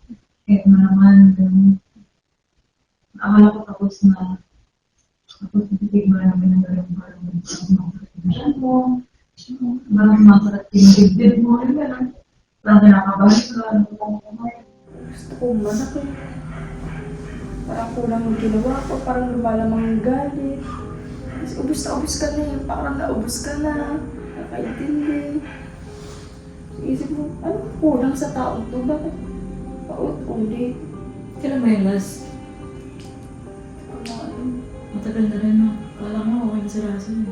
naman. Akala ko tapos titig mo namin ng gano'n parang mga mo. Parang masarap tinigid mo. Parang kinakabahan ka. Gusto ko manakit. Parang kulang yung ginawa ko. Parang lumalamang yung galit. Ubus ka na yun. Parang naubos ka na. Nakaintindi. Isip mo, ano kulang sa taong to? Bakit paulit-ulit? Kailan mo yung last? Matagal na rin, no? Kala mo okay na si Russell.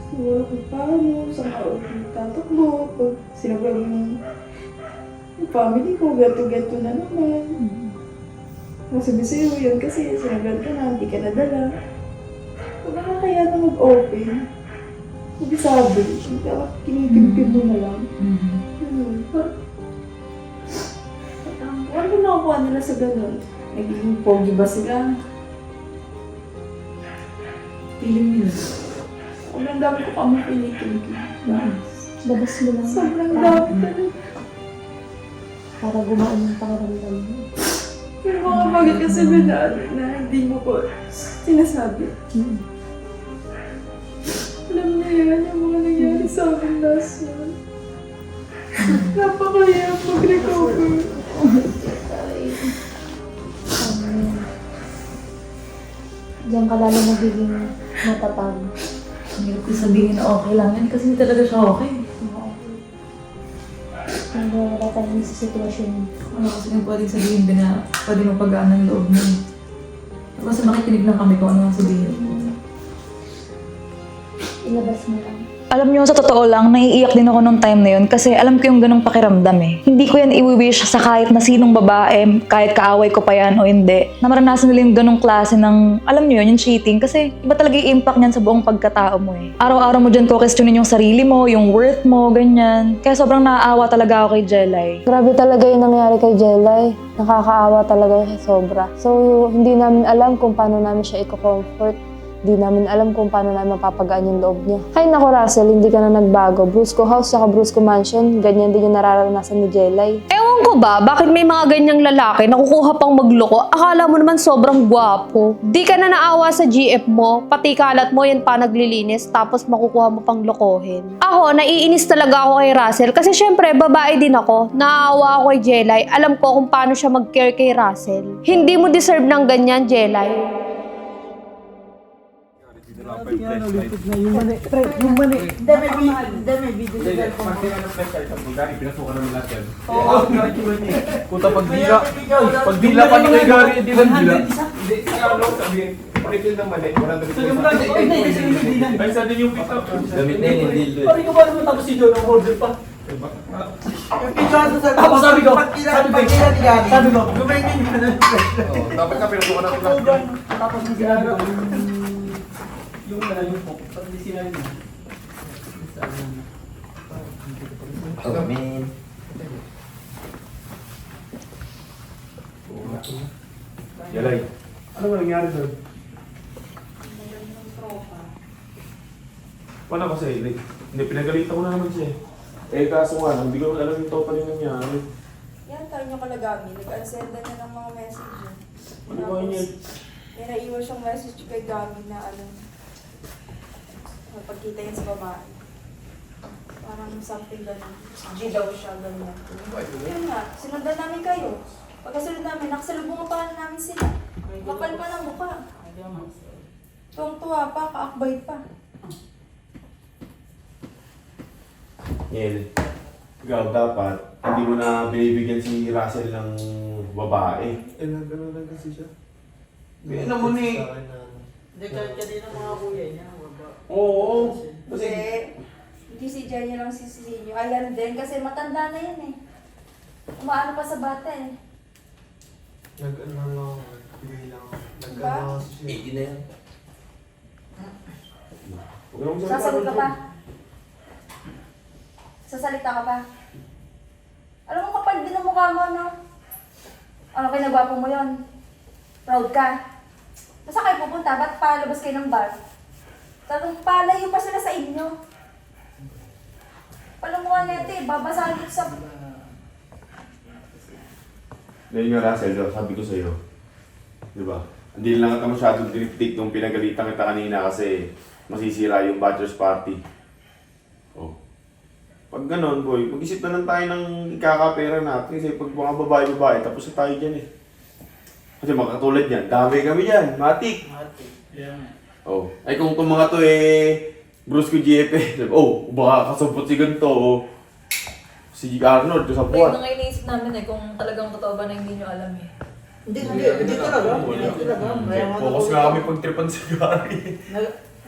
Siguro kung paano, sa maot tatakbo, pag sinabi yung family ko, gato-gato na naman. Masabi sa'yo yun kasi sinabi ka na, hindi ka nadala. Kung nakakaya na mag-open, hindi sabi, hindi ako kinikimpin mo na lang. Ano ba nakukuha nila sa ganun? Nagiging pogi ba sila? Feeling nila. Sobrang dami ko kami kinikilig. Labas mo lang. Sobrang dami talaga. Para gumaan yung pakaramdam mo. Pero mga bagay kasi na hindi mo ko sinasabi. Alam niya yan, yung mga nangyari sa akin last year. Napakahirap mag-recover. diyan ka lalo magiging matatag. Ang hirap ko sabihin na okay lang yan kasi hindi talaga siya okay. Hindi wala tayong sa sitwasyon. Ano kasi yung pwedeng sabihin din na pwede mapagaan ng loob mo. Kasi makikinig lang kami kung ano ang sabihin ko. Ilabas mo lang. Alam niyo, sa totoo lang, naiiyak din ako nung time na yun kasi alam ko yung ganong pakiramdam eh. Hindi ko yan i-wish sa kahit na sinong babae, kahit kaaway ko pa yan o hindi, na maranasan nila yung ganong klase ng, alam niyo yun, yung cheating. Kasi iba talaga yung impact niyan sa buong pagkatao mo eh. Araw-araw mo dyan questionin yung sarili mo, yung worth mo, ganyan. Kaya sobrang naaawa talaga ako kay Jelay. Grabe talaga yung nangyari kay Jelay. Nakakaawa talaga siya sobra. So, hindi namin alam kung paano namin siya i-comfort. Hindi namin alam kung paano namin mapapagaan yung loob niya. Hay nako Russell, hindi ka na nagbago. Brusco House saka Brusco Mansion, ganyan din yung nararanasan ni Jelay. Ewan ko ba, bakit may mga ganyang lalaki nakukuha pang magloko? Akala mo naman sobrang gwapo. Di ka na naawa sa GF mo, pati kalat mo yan pa naglilinis, tapos makukuha mo pang lokohin. Ako, naiinis talaga ako kay Russell kasi syempre babae din ako. Naawa ako kay Jelay, alam ko kung paano siya mag-care kay Russell. Hindi mo deserve ng ganyan, Jelay. Yung mani. Hindi, may video siya. Pinasukan naman natin. Puta, pag dila pa ni kay Gary, hindi lang dila. Hindi, sabihin, pakikil ng mali. Ay, sa din yung pito. Gamit na yun, hindi dilo. Pari ko ba naman tapos si John ang order pa? Tapos sabi ko, sabi ko, gumengin ka na. Dapat ka pinasukan natin lahat. Tapos ni Gary. Yung po, pag di sila yun. Oh, man. Yalay. Ano ba nangyari doon? Paano kasi? Hindi, pinagalitan ko na naman siya. Kaso nga, hindi ko alam yung total yung nangyari. Yan, tayo niyo kalagami. Nag-unsenda niya ng mga message. Ano ba yun? May naiwan siyang message kay Gami na pagkita yan sa babae. Parang something ganun. G daw siya, ganyan. Yun nga, sinundan namin kayo. Pagkasunod namin, nakasalubungan pa namin sila. Kapal pa ng mukha. Tuwang-tuwa pa, kaakbay pa. Yel, ikaw dapat, hindi mo na binibigyan si Russell ng babae. Ganun lang kasi siya. Ganun mo ni. Hindi, kahit kanina mga kuya niya. Oo. Kasi, hindi si Jenny lang sisisihin nyo. Ayan din, kasi matanda na yan eh. Umaano pa sa bata eh. Nag-ano bigay lang. Diba? 80 na yan. Sasagot ka pa? Sasalita ka pa? Alam mo kapal din ang mukha mo, no? Ano, kinagwapo mo yon? Proud ka? Basta kayo pupunta, ba't palabas kayo ng bar? Talagang palayo pa sila sa inyo. Palamuha neto eh, babasahin ito sa... Dahil nga Russell, sabi ko sa'yo. Diba? Hindi lang kita masyadong diniptik nung pinagalitan kita kanina kasi masisira yung bachelor's party. Oh. Pag ganon, boy, mag-isip na lang tayo ng ikakapera natin kasi pag mga babae, tapos na tayo dyan eh. Kasi makatulad yan, dami kami dyan, matik. Yeah. Oh, ay kung itong mga to Brusco GF oh, baka kasumpot si ganito, oh. Si Arnold, sa Wait, puwan. nang iniisip namin eh kung talagang totoo ba na hindi nyo alam eh. Hindi talaga. Focus nga kami pagtripan si Gary.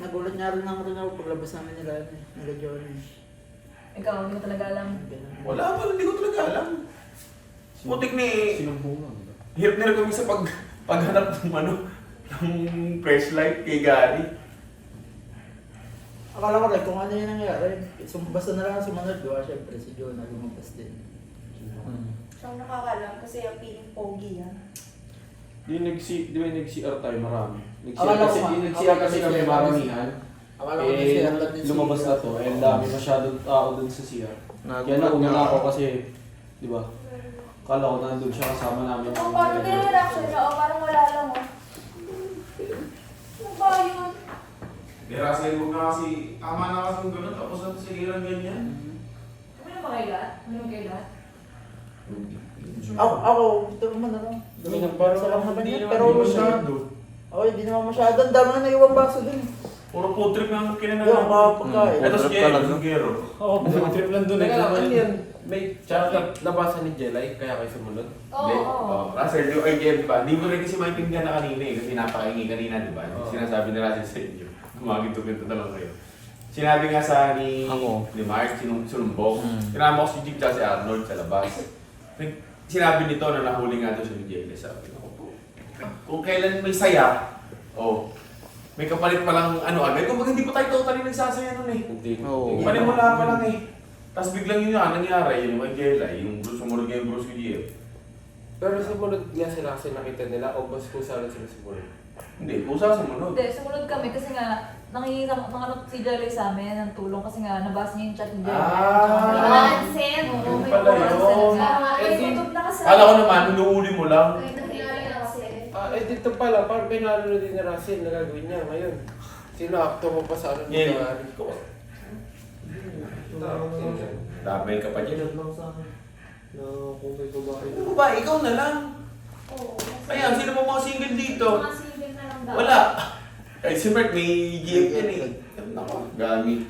Nagulat nga rin ako paglabas namin nila. Nag-join. Ikaw, hindi ko talaga alam. Wala pa, hindi ko talaga alam. Putik ni... Hirap nila kami sa paghanap ng press light kay Gary. Akala ko rin kung ano yung nangyari. Basta na lang sumunod ko, syempre si Jonah lumabas din. Siyang nakakalam kasi yung feeling pogi yan. Di ba nag-CR tayo marami? Nag-CR kasi kami maramihan. Akala ko nag-CR lang din Lumabas na to, ang dami masyadong tao dun sa CR. Kaya nauna na ako kasi, di ba? Kala ko nandun siya kasama namin. Oh, parang din yung reaction niya, oh, parang wala lang oh. Ano ba yun? Russell, huwag na kasi, tama na kasi yung gano'n, tapos natin sa hirang ganyan. Ano ba kayo lahat? Ano kayo lahat? Ako, ito naman na lang. Sa lang naman yan, pero Oh, hindi naman masyado. Ang dami na naiwang baso dun. Puro food trip lang Yung kinanalang. mga pagkain. Ito si Gero. Oo, food trip lang doon. Teka lang, ano yan? May chat nabasa ni Jelay, kaya kayo sumunod? Oo. Russell, yung RGM pa, hindi mo rin kasi maintindihan na kanina eh, kasi napakaingi kanina, di ba? Sinasabi ni Russell sa inyo, kumagin-tuginto na lang kayo. Sinabi nga sa ni Mark, sinumbong, kinama ko si Jig at si Arnold sa labas. Sinabi nito na nahuli nga doon siya ni Jelay, sabi ko po, kung kailan may saya, may kapalit pa lang agad, kung hindi pa tayo totally nagsasaya nun eh. Hindi. Panimula pa lang eh. Tapos biglang yun nangyari, yung Angela, yung sumunod nga yung Bruce Willis. Pero sumunod nga sila kasi nakita nila o mas kung saan sila sumunod? Hindi, kusa sumunod. Hindi, sumunod kami kasi nga, nangingi si Jelly sa amin ng tulong kasi nga nabasa niya yung chat ni Jelly. Hansen. Oo, may pala yun. YouTube na kasi. Kala ko naman, hinuuli mo lang. Dito pala, parang may nalunod din ni Russell na gagawin niya ngayon. Sino akto mo pa sa ano Yeah. nangyari ko? Damay ka pa dyan. lang sa akin na kung may babae. Ano ba, ikaw na lang. Ayan, sino mo mga single dito? Mga single na lang daw. Wala. Kahit si Mark, may GF yan eh. Nako, gamit.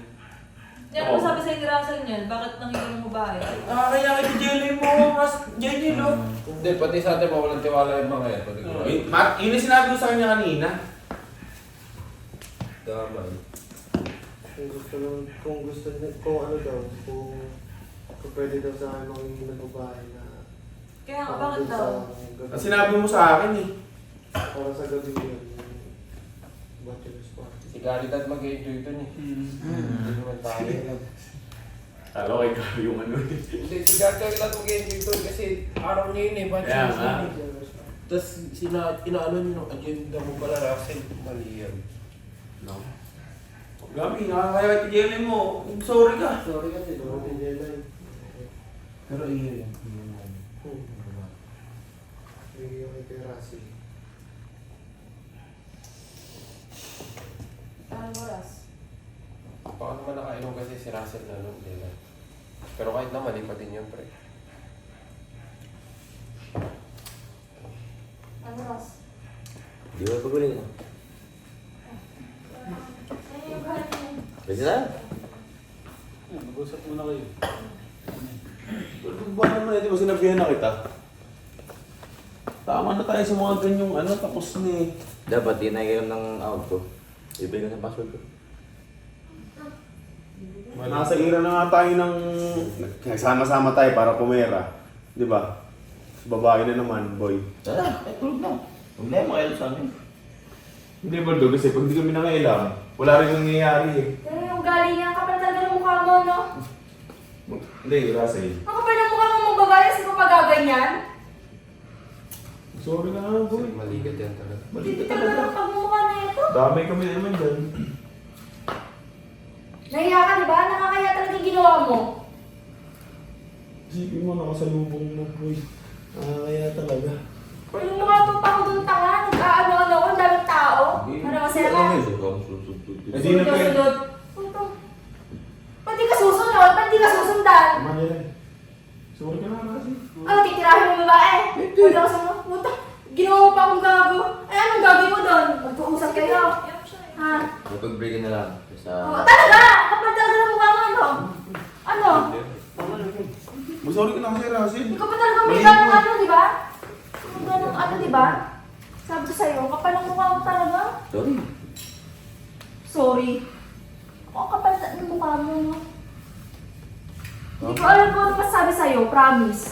Yan ako sabi sa'yo ni Russell niyan, bakit nangingi ng babae? Kaya kay Jelly mo, mas Jelly no? Hindi, pati sa atin mawalang tiwala yung mga yan. Pati ko. Mark, yun yung sinabi ko sa kanya kanina. Damay. Kung ano daw, kung pwede daw sa akin maging nagbabae na Kaya nga, bakit daw? Ang sinabi mo sa akin eh. para sa gabi yun, bachelor's party. Si Garitad mag-enjoy dun eh. Hindi naman tayo. Kala ko ikaw yung ano eh. Hindi, si Garitad mag-enjoy dun kasi araw niya yun eh. Kaya nga. Tapos inaano niyo ng agenda mo pala Russell. Mali yan. No? Gabi, nakakaya kay Jelly mo. Sorry ka. Sorry kasi, dumating din na Pero iya yan. Bigyan ko kay Russell. Anong oras? Baka naman nakainom kasi si Russell na nun nila. Pero kahit na mali pa din yun, pre. Anong oras? Di ba paguling na? Pwede na? Mag-usap muna kayo. Ba naman ito, sinabihan na kita. Tama na tayo sa mga ganyong tapos na eh. Dapat di na kayo ng out ko. Ibigay ko ng password ko. Nasa ira na nga tayo ng nagsama-sama tayo para pumera. Di ba? Babae na naman, boy. Tara, tulog na. Huwag na yung makailan sa amin. Hindi ba do? Kasi pag di kami nakailam, wala rin nangyayari eh. Pero yung galing niya, kapal talaga ng mukha mo, no? Hindi, Russell. Ang kapal ng mukha mo mong babae, kasi mo pagaganyan? Sorry na nga, boy. Maligat yan talaga. Mali Hindi ka talaga talaga. ng pagmumukha na ito. Damay kami naman dyan. Nahiya ka, di ba? Nakakaya talaga yung ginawa mo. Isipin mo, nakasalubong mo, boy. Kaya talaga. Yung mukha mo pa ako dun tanga, nag-aano-ano ako, ang daming tao. Ano masaya ka? Hindi na pwede. Sunod. Ba't di ka susunod? Ba't di ka susundan? Tama nila eh. Sorry ka na, Russell. Ano, titirahin mo babae? Huwag ako sa mga puta. Ginawa mo pa akong gago. Ay, anong gagawin mo doon? Magkukusap kayo. Ha? Mag-break na lang. Oh, talaga! Kapal talaga ng mukha mo, ano? Ano? Sorry ka na kasi, Russell. Ikaw pa talaga may ganong ano, di ba? May ganong ano, di ba? Sabi ko sa'yo, kapal ng mukha mo talaga. Sorry. Sorry. Ang kapal ng mukha mo, no? Hindi ko alam kung ano masasabi sa'yo, promise.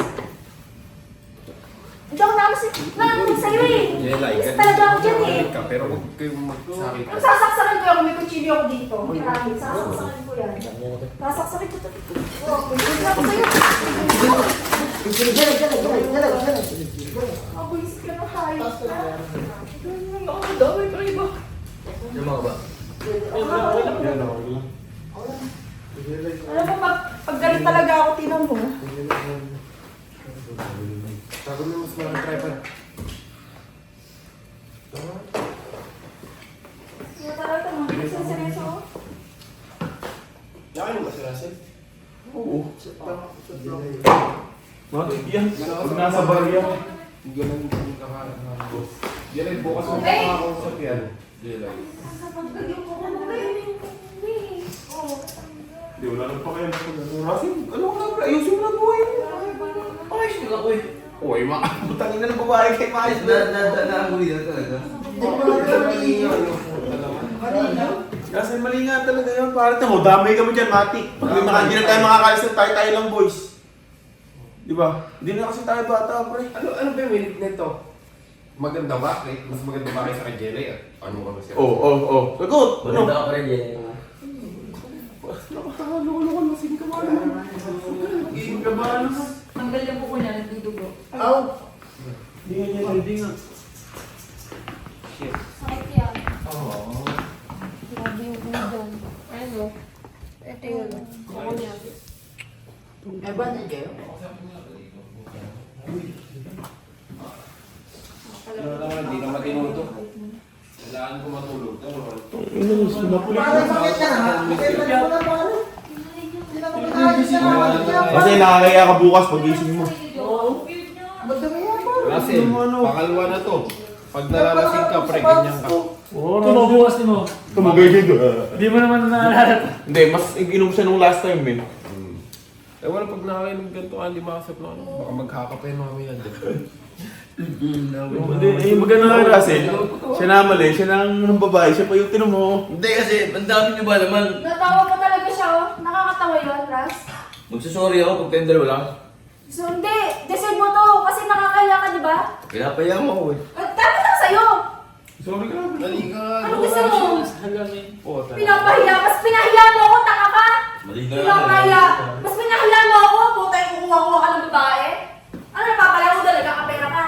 Hindi ako narinig sa'yo eh. Kasi talaga ako dyan eh. Pero huwag kayong magsakit. Ang sasaksakin ko yan kung may kutsilyo ako dito. Promise, sasaksakin ko yan. Sasaksakin ko ito. Oh, kutsilyo ako sa'yo. Ako isip ka na tayo. Ako daway pa iba. Yung mga ba? Alam mo, pag galit talaga ako, tinan mo. Sabi mo mas malang tripod. Sino talaga mo? Seryoso? Yakin mo ba si Russell? Oo. Mga yan. Pag nasa bar yan. Ganun yung kakaroon ng boss. Jelay, bukas mo makakausap yan. Jelay. Hindi, wala nang pakialam ko na. Rasin, ano ka na, pre? Ayusin mo na buhay mo. Ayos nila ko eh. Uy, makakabutangin na ng babae kay Maayos na. Naamoy na talaga. Kasi mali nga talaga yun. Parang mo, damay kami dyan, Mati. Hindi na tayo makakalis na tayo lang, boys. Di ba? Hindi na kasi tayo bata, pre. Ano ba yung minute nito? Maganda ba? Mas maganda ba kayo sa kay Jelay? Ano ba siya? Oo. Sagot! Ano? Maganda ka pa rin yan. Nakakalo-lo ka, lasing ka ba? Lasing ka ba? Tanggal yung buko niya, nagdudugo. Hindi nga. Sakit yan. Grabe yung doon. Ano? Ito yun. Ako niya. May bandage kayo? Hindi ka matinuto. Kailangan ko matulog. Parang sakit ka na. Kasi nakakaya ka bukas pag-ising mo. Rasin, pangalawa na to. Pag nalalasing ka, pre, ganyan ka. Tumubukas ni mo. Tumagay ka. Hindi mo naman naalala. Hindi, mas inom siya nung last time eh. Eh wala pag nakakain ng ganito, hindi makasap na ano. Baka maghakapay mamaya din. Hindi, maganda nga Rasin. Siya na mali, siya ng babae, siya pa yung tinom mo. Hindi kasi, ang dami niyo ba naman? Natawa mo talaga siya, oh. Nakakatawa yun, Ras. Magsasorry ako pag tayong dalawa lang. So, hindi. Deserve mo to. Kasi nakakaya ka, di ba? Pinapaya mo ako eh. Tama lang sa'yo. Sorry ka. Dali ka. Ano gusto mo? Pinapahiya. Mas pinahiya mo ako, taka ka. Mali ka Pinapahiya. Mas pinahiya mo ako. Puta yung kukuha-kuha ka ng babae. Ano, napapala mo talaga kapera ka.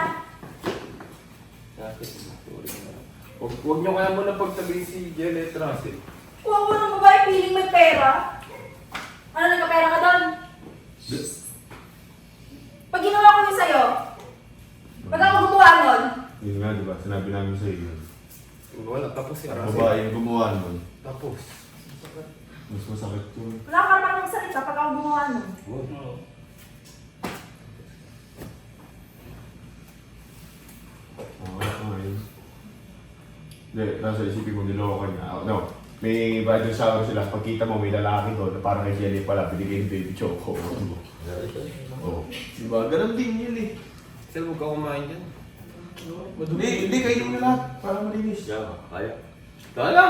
Huwag nyo kaya muna pagtabihin si Jelay at Rasin. Kuha ko ng babae, feeling may pera. Ano, nagkapera ka doon? Pag ginawa ko yun sa'yo, ba't ako gumawa nun? Yun nga, di ba? Sinabi namin sa iyo. Wala, tapos si Ang Rasin. babae yung gumawa nun. Tapos. Mas masakit to. Wala ka naman magsalita pag ako gumawa nun. Yun. Hindi, nasa isipin mo, niloko ka niya. No, may bridal shower sila. Pagkita mo, may lalaki doon na parang kay Jelly pala, binigay ni Baby Choco. Oo. Diba? Ganun din yun eh. Sir, huwag ka kumain dyan. Hindi, kainin mo lahat. Para malinis. Kaya. Tala!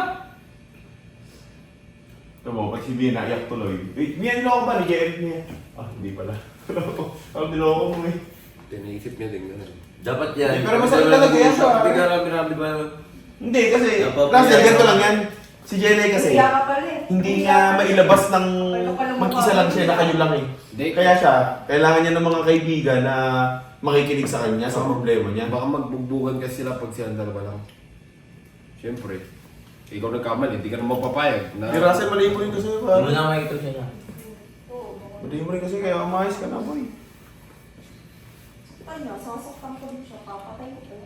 Ito mo, pag si Bia naiyak tuloy. Mia, niloko ba ni JF niya? Ah, hindi pala. Ang niloko mo eh. Tiniisip niya din ganun. Dapat yan. Pero masakit talaga yan sa... Hindi ka rami-rami ba naman? Hindi, kasi... Dapat Kasi yan. ganito lang yan. Si Jelly kasi, Kaya ka pala eh. hindi nga mailabas ng mag-isa lang siya na kayo lang eh. Kaya siya, kailangan niya ng mga kaibigan na makikinig sa kanya, sa problema niya. Baka magbugbugan kasi sila pag silang dalawa lang. Siyempre. Ikaw nagkamali, hindi ka naman papayag. Hindi Russell, mali mo rin kasi. Ano na makikita siya na? Mali mo rin kasi, kaya umayos ka na boy. Ano, sasaktan ko din siya. Papatay ko pa.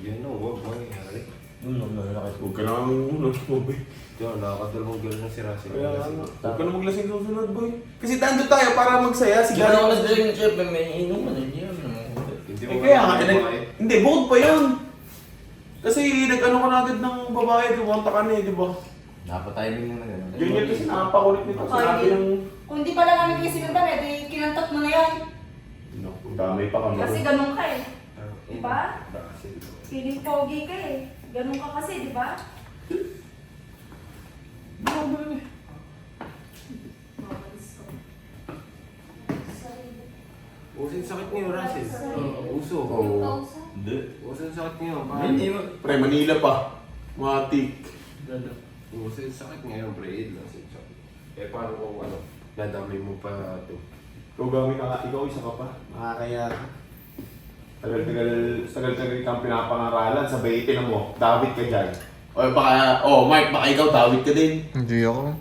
Yan no, huwag mangyayari. Huwag ka na boy. Diyan, nakakadalawang girl na si Russell. Huwag ka na maglasing susunod boy. Kasi tando tayo para magsaya. Si Hindi ka Gary. naman nagdaling ng chef, may inuman. Hindi naman naman. Hindi Eh kaya nga, hindi, bukod pa yun. Kasi nag-ano ka na agad ng babae, kumonta ka na eh, di ba? Napatiming mo na gano'n. Yun kasi nakapakulit nito. Sinabi ng... Kung di pala namin kisinundan eh, di kinantot mo na yan. No, damay pa kami. Kasi ganun ka eh. Diba? Feeling pogi ka eh. Ganun ka kasi, di ba? Uso yung sakit niyo, Russell. Uso. Oo. Hindi. Uso yung sakit niyo. Hindi mo. Pre, Manila pa. Matik. Uso yung sakit ngayon, pre. Lang sa chop. Eh, paano kung ano? Nadami mo pa ito. Ikaw gawin ka, ikaw isa ka pa. Nakakaya. Tagal-tagal kang pinapangaralan. Sabay itin mo, David ka dyan. O baka, Mark, baka ikaw David ka din. Hindi ako.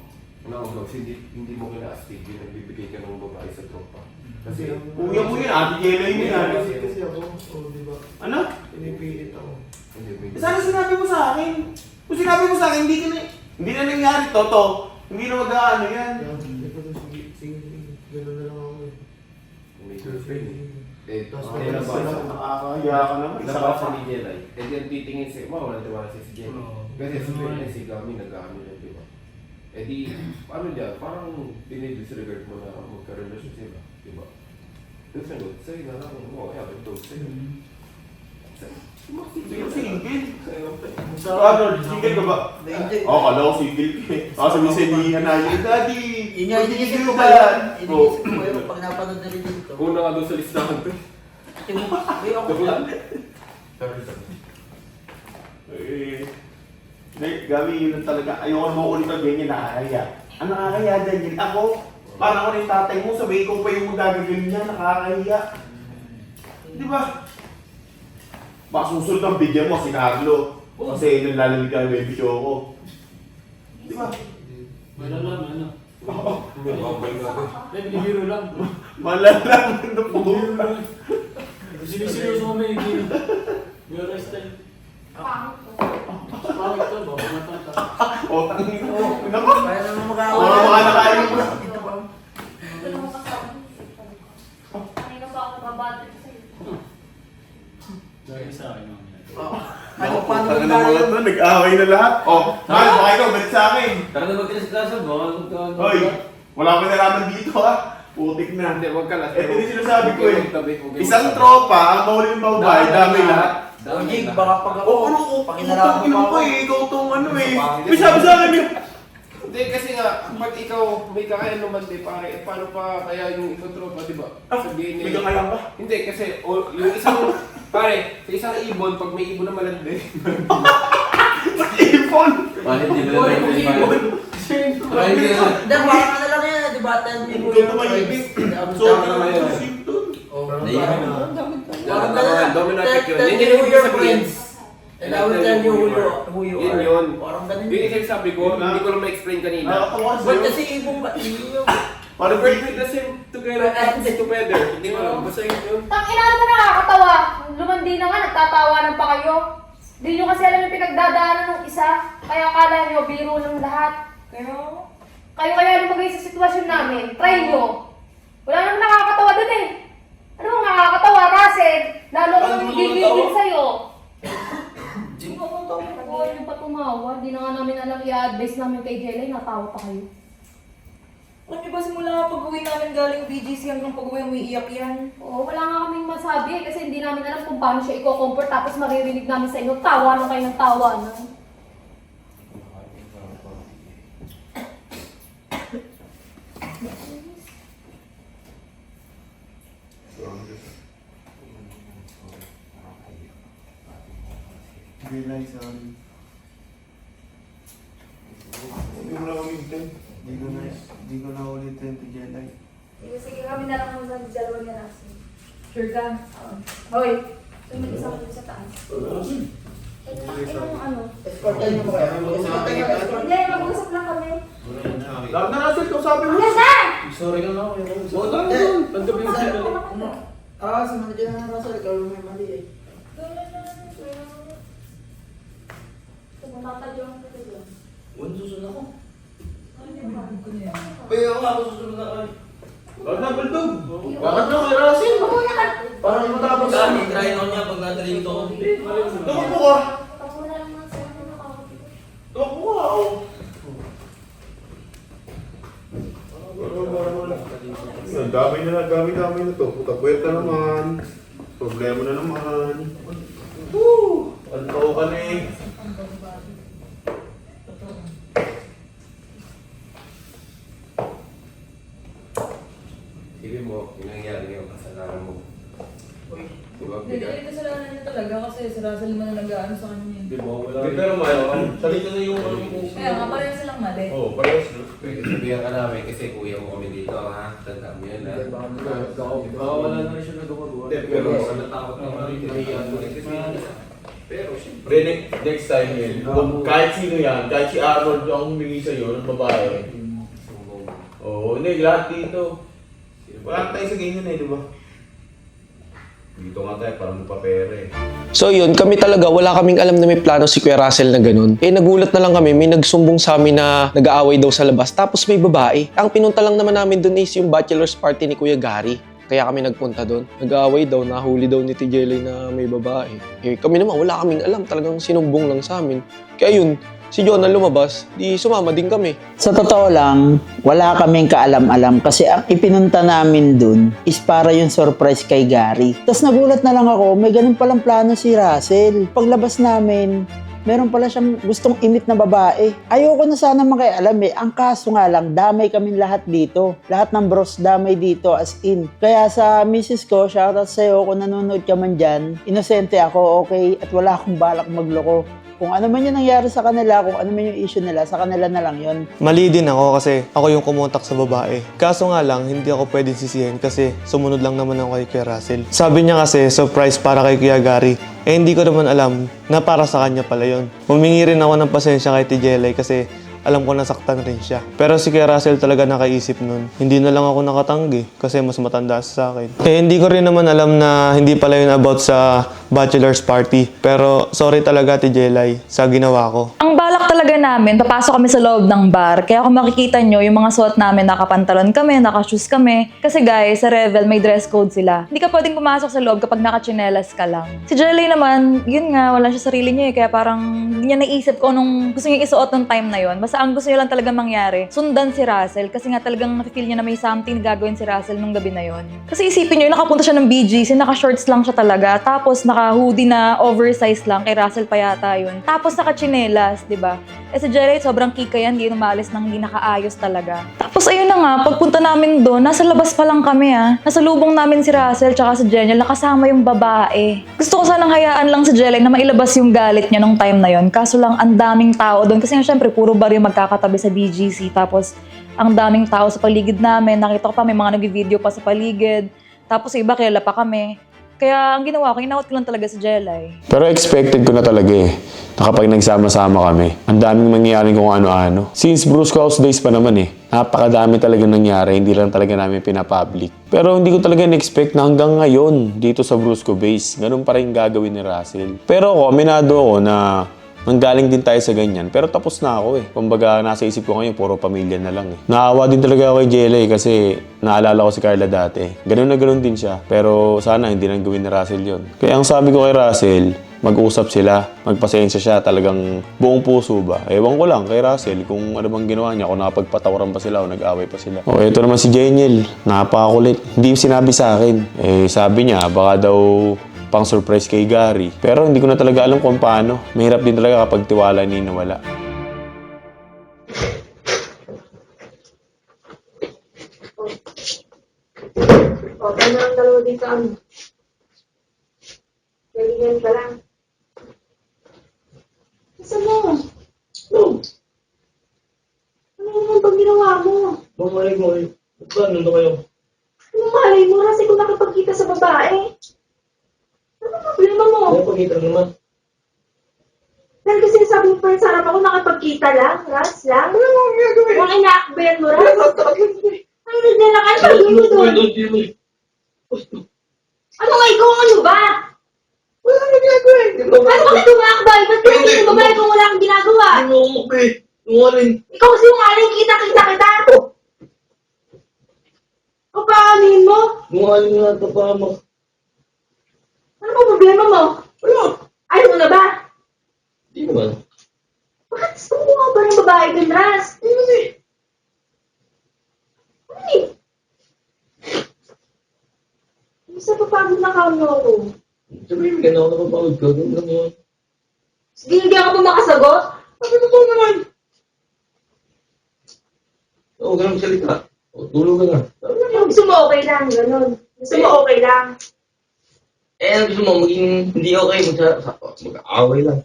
No, hindi mo kina-astig. Nagbibigay ka ng babae sa tropa. Kasi, Kuya mo yun, ate Jelay mo yan. Kasi ako, di ba? Ano? Pinipilit ako. Sana sinabi mo sa akin. Kung sinabi mo sa akin, hindi na nangyari, Toto. Hindi na mag-ano yan. Sige, gano'n na lang ako eh. may girlfriend eh. Tapos nakakaya ka naman. Isa pa sa ni Jelay. Eh di ang titingin sa'yo, wala tiwala siya si Jelay. Kasi si Jelay, si Gami, nag-ano na, di ba? Eh di, ano dyan, parang dinidisregard mo na magka-relasyon sila, di ba? Yung sagot, sa'yo na lang, kaya ito sa'yo. Single ka ba? Oo, kala ko single ka eh. Ako sabi sa hindi na yun, Daddy! Iniisip ko ba yan? Iniisip ko ba yun pag napanood na rin dito? Una nga doon sa listahan to. May ako lang. Gabi, yun lang talaga. Ayoko na maulit ang ganyan, nakakaya. Ang nakakaya dyan yun. Ako, parang ako na yung tatay mo, sabi ko pa yung magagagawin niya, nakakaya. Di ba? Baka susunod ang bigyan mo si Carlo. Kasi nalalamig ka yung baby show ko. Di ba? Malalaman na. Oo. Biro lang. Malalaman na po. Siniseryoso kami, hindi. Your style. Pangit to, baka matata. O, tangin mo. Nako. Kaya naman Wala mga nakain mo. Kanina pa ako nabati sa'yo. Dahil sa akin. Ano paano Tangin na na mga to, nag-away na lahat. O, Mal, baka ikaw, balik sa akin. Tara na magkilasa, baka Hoy, wala akong nalaman dito ha. Putik na. Hindi, wag ka lang. Ito din sinasabi ko eh. Isang tropa, ang mahuli yung babae, dami lahat. Jig, baka pag ako, Oo, ano ko? pakinalaman Putang ina mo ko ako. eh, ikaw tong ano eh. May sabi sa akin yun. Hindi, kasi nga, pag ikaw may kakaya naman din, pare, paano pa kaya yung ibang tropa, di ba? Sabihin May nila. kakaya ba? Hindi, kasi yung isang, pare, sa isang ibon, pag may ibon na malandi. Ipon! Bakit di ba Ibon, ibon. Hindi, parang ano lang yan, di ba? 10 people Ikaw yung naman private. So, ano yung symptom? Parang Dominatic yun. tell Yun me yung who ibig your sabihin. friends. And I will tell you who you Yun are. yun. Parang ganun Yun yung sabi ko, hindi ko lang ma-explain kanina. Nakakatawa Ba't sa'yo. kasi ibong ba? Iyo. Parang We're with the same together, together. Hindi ko lang, basta yun yun. Tangina mo nakakatawa. Lumandi na nga, nagtatawanan pa kayo. Hindi nyo kasi alam yung pinagdadaanan ng isa. Kaya akala nyo, biro ng lahat. Kayo kaya lumagay sa sitwasyon namin. Try nyo. Wala namang nakakatawa dun eh. Ano bang nakakatawa, Russell? Lalo ko nang gigigil sa'yo. Huwag nyo pa tumawa. Di na nga namin alam i-advise namin kay Jelay. Natawa pa kayo. Alam niyo ba simula pag-uwi namin galing BGC hanggang pag-uwi umiiyak yan? Oo, wala nga kaming masabi eh, kasi hindi namin alam kung paano siya i-comfort tapos maririnig namin sa inyo, tawa na kayo ng tawa na. Jelay, sorry. Hindi mo na ulitin. Hindi ko na ulitin to Jelay. Sige, kami na lang ang dalawa niya nasa. Sure ka? Hoy, sumunod sa akin sa taas. Yung ano? Escortan mo kaya. Escortan mo. Hindi, mag-usap lang kami. Lahat na Russell, kausapin mo. Yes, sir! Sorry ka na ako. Oo, tama yun. Tanggap yung sila. Sa mga dyan na Russell, ikaw yung may mali eh. Matatadyong ko dito. Huwag susunod ako. Pero ako ako susunod na kayo. Lahat na, Baldog. Bakit na kay Russell? Parang matapos. Try on niya pag nataling to. Tumakbo ka. Ako na lang ng sir na nakakapit. Tumakbo ka. oh. Damay na to. Puta, puwet na naman. Problema na naman. Woo! Antaw ka na eh. Sige mo, yung nangyari ngayon, kasalanan mo. Diba? Hindi, kasalanan niya talaga kasi si Russell naman na nag-aano sa kanya. Diba? Wala. Pero man, salita na yung ano mo. Kaya nga, pareho silang mali. Oo, parehas no? Pwede sabihan ka namin kasi kuya mo kami dito, ha? Tanda mo yan, ha? Baka wala na rin siya nagagawa. Pero natakot na kami, kinahiyan mo rin kasi. Pero Pre, next time yun, kung kahit sino yan, kahit si Arnold yung humingi sa'yo, ng babae. Oo, hindi, lahat dito. Wala tayo sa ganyan eh, di ba? Dito nga tayo, para magpapera eh. So yun, kami talaga, wala kaming alam na may plano si Kuya Russell na ganun. Eh nagulat na lang kami, may nagsumbong sa amin na nag-aaway daw sa labas, tapos may babae. Ang pinunta lang naman namin dun is yung bachelor's party ni Kuya Gary. kaya kami nagpunta doon. Nag-aaway daw, nahuli daw ni Jelay na may babae. Eh kami naman, wala kaming alam, talagang sinumbong lang sa amin. Kaya yun, si John na lumabas, di sumama din kami. Sa totoo lang, wala kaming kaalam-alam kasi ang ipinunta namin dun is para yung surprise kay Gary. Tapos nagulat na lang ako, may ganun palang plano si Russell. Paglabas namin, meron pala siyang gustong imit na babae. Ayoko na sana makialam eh. Ang kaso nga lang, damay kaming lahat dito. Lahat ng bros damay dito as in. Kaya sa misis ko, shoutout sa'yo kung nanonood ka man dyan. Inosente ako, okay? At wala akong balak magloko. Kung ano man yung nangyari sa kanila, kung ano man yung issue nila, sa kanila na lang yun. Mali din ako kasi ako yung kumontak sa babae. Kaso nga lang, hindi ako pwedeng sisihin kasi sumunod lang naman ako kay Kuya Russell. Sabi niya kasi, surprise para kay Kuya Gary. Eh hindi ko naman alam na para sa kanya pala yun. Humingi rin ako ng pasensya kay Jelay kasi alam ko nasaktan rin siya. Pero si Kuya Russell talaga nakaisip nun. Hindi na lang ako nakatanggi kasi mas matanda sa akin. Eh hindi ko rin naman alam na hindi pala yun about sa bachelor's party. Pero sorry talaga Jelay sa ginawa ko. Ang balak talaga namin, papasok kami sa loob ng bar. Kaya kung makikita nyo, yung mga suot namin, nakapantalon kami, nakashoes kami. Kasi guys, sa Revel, may dress code sila. Hindi ka pwedeng pumasok sa loob kapag nakachinelas ka lang. Si Jelay naman, yun nga, wala siya sarili niya eh. Kaya parang hindi niya naisip ko nung gusto niya isuot nung time na yun. Basta ang gusto niya lang talaga mangyari, sundan si Russell. Kasi nga talagang nafe-feel niya na may something na gagawin si Russell nung gabi na yun. Kasi isipin niyo, nakapunta siya ng BGC, naka-shorts lang siya talaga. Tapos naka-hoodie na oversized lang, kay Russell pa yata yun. Tapos naka-chinelas, di ba? Eh si Jelay, sobrang kika yan, hindi umalis nang hindi nakaayos talaga. Tapos ayun na nga, pagpunta namin doon, nasa labas pa lang kami Nasa lubong namin si Russell tsaka si Jeniel, nakasama yung babae. Gusto ko sanang hayaan lang si Jelay na mailabas yung galit niya nung time na yon. Kaso lang, ang daming tao doon. Kasi nga syempre, puro bar yung magkakatabi sa BGC. Tapos, ang daming tao sa paligid namin. Nakita ko pa, may mga nag-video pa sa paligid. Tapos iba, kilala pa kami. Kaya ang ginawa ko, inawat ko lang talaga si Jelay. Pero expected ko na talaga eh. Na kapag nagsama-sama kami, ang daming mangyayari kung ano-ano. Since Brusco House days pa naman eh, napakadami talaga nangyari, hindi lang talaga namin pinapublic. Pero hindi ko talaga na-expect na hanggang ngayon, dito sa Brusco Base, ganun pa rin gagawin ni Russell. Pero ako, aminado ako na nanggaling din tayo sa ganyan, pero tapos na ako eh. Kumbaga, nasa isip ko ngayon, puro pamilya na lang eh. Naawa din talaga ako kay Jelay kasi naalala ko si Carla dati. Ganun na ganun din siya, pero sana hindi nang gawin ni Russell yon. Kaya ang sabi ko kay Russell, mag-usap sila, magpasensya siya, talagang buong puso ba. Ewan ko lang kay Russell kung ano bang ginawa niya, kung nakapagpatawaran pa sila o nag-away pa sila. O ito naman si Jeniel, napakakulit. Hindi sinabi sa akin. Eh sabi niya, baka daw pang surprise kay Gary. Pero hindi ko na talaga alam kung paano. Mahirap din talaga kapag tiwala ni nawala. O, ganyan ang dalawa dito ano. Ganyan ka lang. Isa mo? Ano naman pag ginawa mo? Malay mo eh. Ba't nandun kayo? Ano malay mo? Kasi kung nakapagkita sa babae. Ano problema mo? Napagkita naman. Dahil kasi sabi mo pa sa harap ako, nakapagkita lang, Ras lang. Ano mo gagawin? Ang inaakbayan mo, Ras? Ano nagdala ka? Ano gagawin mo doon? Ano nga ikaw? Ano ba? Wala na gagawin. Ano bakit umaakbay? Ba't ka yung babae kung wala kang ginagawa? Hindi mo umakbay. Nungaling. Ikaw kasi yung aling kita. O paanohin mo? Nungaling na tapama. Ano ba problema mo? Wala. Ayaw mo na ba? Hindi naman. Bakit gusto mo nga ba ng babae dun, Ras? Hindi naman eh. Ay! Isa papagod na kamo ako. Sabihin mo, gano'n ako napapagod ka. Ganun lang yun. Sige, hindi ako pa makasagot? Sabi mo naman. Oo, ganun salita. O, tulog ka na. Gusto mo okay lang, ganun. Gusto mo okay lang. Eh, gusto mo maging hindi okay, mag-aaway lang.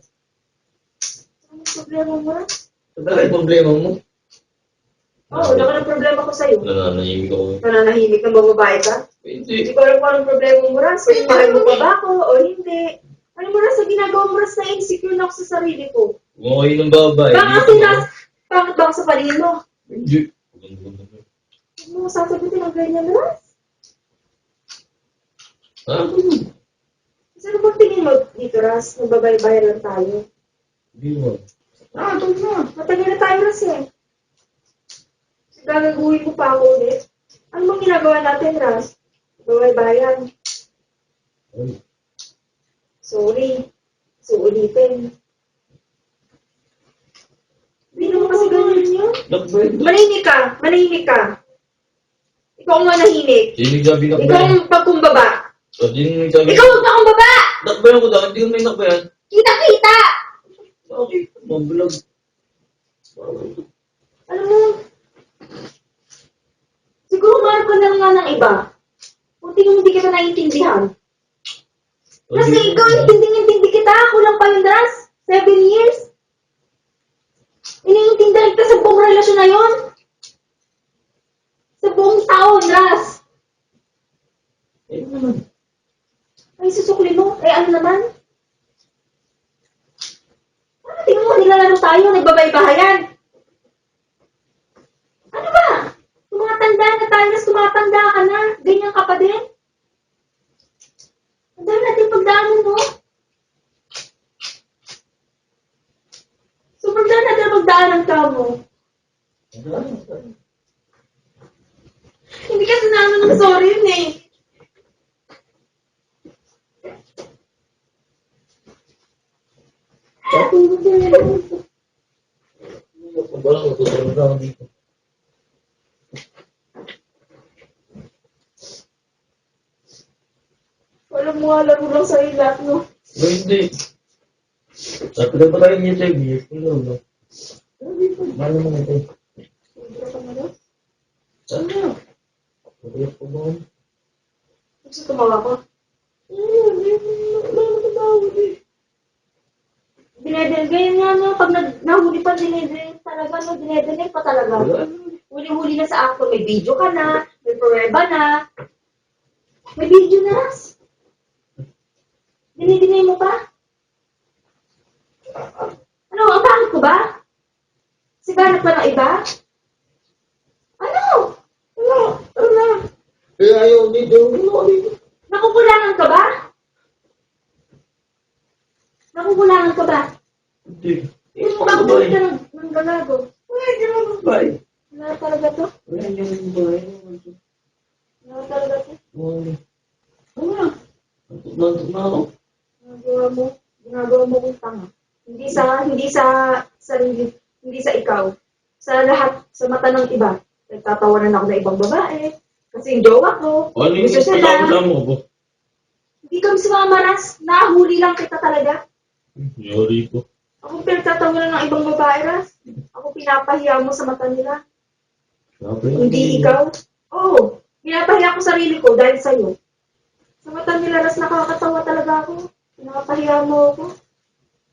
Ano problema mo, Ras? Ano talaga yung problema mo? Oo, wala ka ng problema ko sa'yo. Nananahimik ako. Nananahimik ng babae ka? Hindi ko alam kung anong problema mo, Ras. Kung mahal mo ba ba ako o hindi? Alam mo, Ras, sa ginagawa mo, Ras, na-insecure na ako sa sarili ko. Kung kayo ng babae. Baka kasi, Ras, bakit ba ako sa palingin mo? Hindi. Ano mo sasagutin ang ganyan, Ras? Ha? Saan ba tingin mo dito, Ras? Nagbabay-bay lang tayo. Hindi mo. Ito na. Matagal na tayo, Ras, eh. Gagaguhin ko pa ako ulit. Ano bang ginagawa natin, Ras? Bawal bayan. Sorry. So, ulitin. Hindi naman kasi ganyan yun. Manahimik ka. Manahimik ka. Ikaw ang manahimik. Ikaw ang pagkumbaba. Ikaw ang pakumbaba! Nakbayan ko daw, hindi ko may nakbayan. Kita-kita! Okay, mabulag. Alam mo, siguro marap ka na nga ng iba. Kunti nung hindi kita naiintindihan. Kasi ikaw, intindi kita. Kulang pa yung das. 7 years. Iniintindihan kita sa buong relasyon na yun. Sa buong taon, Ras. Ay, susukli mo. Eh, ano naman? Tingnan mo, nilalaro tayo. Nagbabay-bahayan. Ano ba? Tumatanda na tayo, tumatanda ka na. Ganyan ka pa din. Ang dami natin pagdaanan, no? So, pagdaan natin pagdaanan ka mo. Hindi kasi namin ng sorry yun eh. Alam mo nga, laro lang sa'yo lahat, no? Hindi. Sabi na ba tayo niya tayo, biyak ko lang, no? Mahal naman ito. Saan na? Biyak ko ba? Gusto tumawa ko? Hindi mo tumawag eh. Dinedel, ganyan nga no, pag nahuli pa dinedel talaga, no, dinedel pa talaga. Huli-huli na sa akto, may video ka na, may pruweba na. May video na, Ras. Dinidinay mo pa? Ano, ang pangit ko ba? Siganap pa ng iba? Ano? Ano? Kaya ayaw dito, Nakukulangan ka ba? Nakukulangan ka ba? Hindi. Yung pagdalit ka ng galago. Hindi mo babay. Wala talaga to? Hindi mo babay. Wala talaga to? Wala. Nantok na ako. Ginagawa mo kung tanga. Hindi sa sarili, hindi sa ikaw. Sa lahat, sa mata ng iba. Nagtatawanan ako ng ibang babae. Kasi yung jowa ko, gusto siya lang. Hindi kami sumamaras. Nahuli lang kita talaga. Yari ko. Ako pinagtatawanan ng ibang babae, Ras. Ako pinapahiya mo sa mata nila. Hindi ikaw. Oo. Pinapahiya ko sarili ko dahil sa'yo. Sa mata nila, Ras, nakakatawa talaga ako. Pinapahiya mo ako.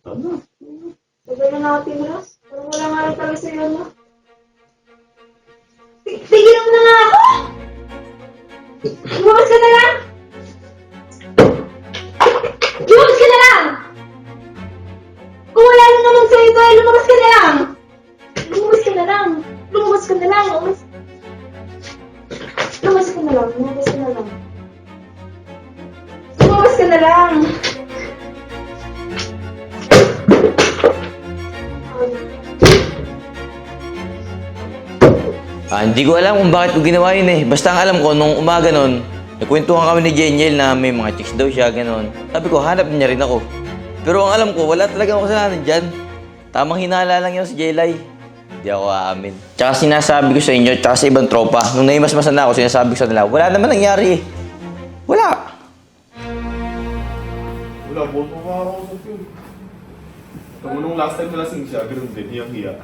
Tama. Tagal na natin, Ras. Parang wala nga rin talaga sa'yo, no? Tigilan mo na nga ako! Lumabas ka na lang! Lumabas ka na lang! Kung wala na naman sa'yo ito, lumabas ka na lang! Lumabas ka na lang! Lumabas ka na lang! Lumabas ka na lang! Lumabas ka na lang! Lumabas ka na lang! Hindi ko alam kung bakit ko ginawa yun eh. Basta ang alam ko, nung umaga nun, nagkwentuhan kami ni Jeniel na may mga chicks daw siya, gano'n. Sabi ko, hanap niya rin ako. Pero ang alam ko, wala talagang kasalanan dyan. Tamang hinala lang yun si Jelay. Hindi ako aamin. Tsaka sinasabi ko sa inyo, tsaka sa ibang tropa, nung naimasmasan na ako, sinasabi ko sa nila, wala naman nangyari eh. Wala. Wala, buwan pa makakausap yun. Tama nung last time na lasing siya, ganoon din, hiyang-hiya.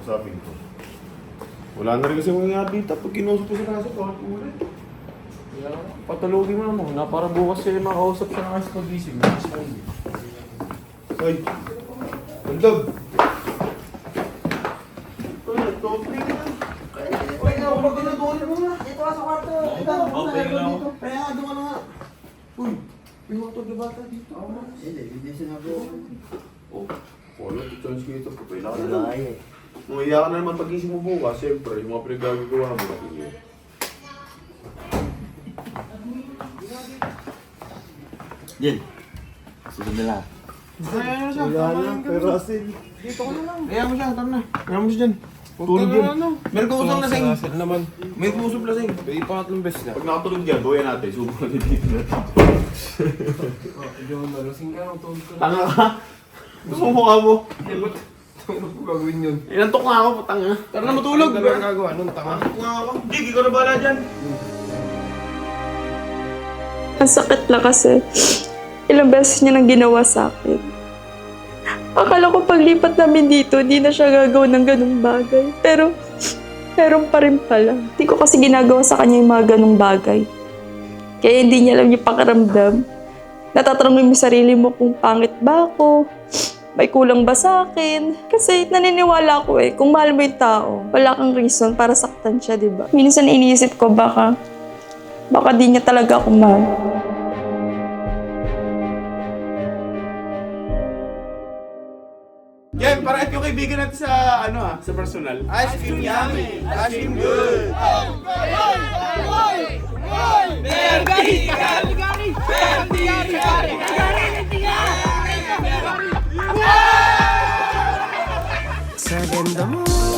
Kausapin ko. Wala na rin kasi mangyayari dito pag kinusap ko sa kaso, bakit ulit? Kaya patulogin mo naman na para bukas siya makausap siya ng ayos pag-isip. Hoy! Bandog! Dito ka sa kwarto. Ikaw, dito. Kaya nga, doon ka na nga. Uy, may mga to bata dito. Hindi sinabi ko. Oh, wala, chance ko ito. Kailangan na. Umiyak ka na naman pag-isip mo bukas, siyempre, yung mga pinagagagawa mo na iyo. Jen, sunod na lang. Kaya na siya, pero asin. Dito ko na lang. Kaya mo siya, tara na. Kaya mo siya dyan. Tulog ka yun. na, ano? Meron ka usang lasing. Russell naman. May kusog lasing. May pangatlong beses na. Pag nakatulog dyan, buhay natin. Subo natin dito natin. John, lasing ka, tulog ka na. Tanga ka. Gusto mo mukha mo. Eh, ba't? Ano po gagawin yun? Inantok na ako, patanga. Tara na matulog. Ano na gagawa? Anong tanga? Antok nga ako. Jig, ikaw na bahala dyan. Ang sakit lang kasi, ilang beses niya nang ginawa sa akin. Akala ko paglipat namin dito, hindi na siya gagawa ng ganung bagay. Pero, meron pa rin pala. Hindi ko kasi ginagawa sa kanya yung mga ganung bagay. Kaya hindi niya alam yung pakiramdam. Natatanungin mo sarili mo kung pangit ba ako, may kulang ba sa akin. Kasi naniniwala ko kung mahal mo yung tao, wala kang reason para saktan siya, di ba? Minsan iniisip ko baka di niya talaga ako mahal. Yan, para ito yung kaibigan natin sa, sa personal. Ice cream yummy! Ice cream good! Sa ganda mo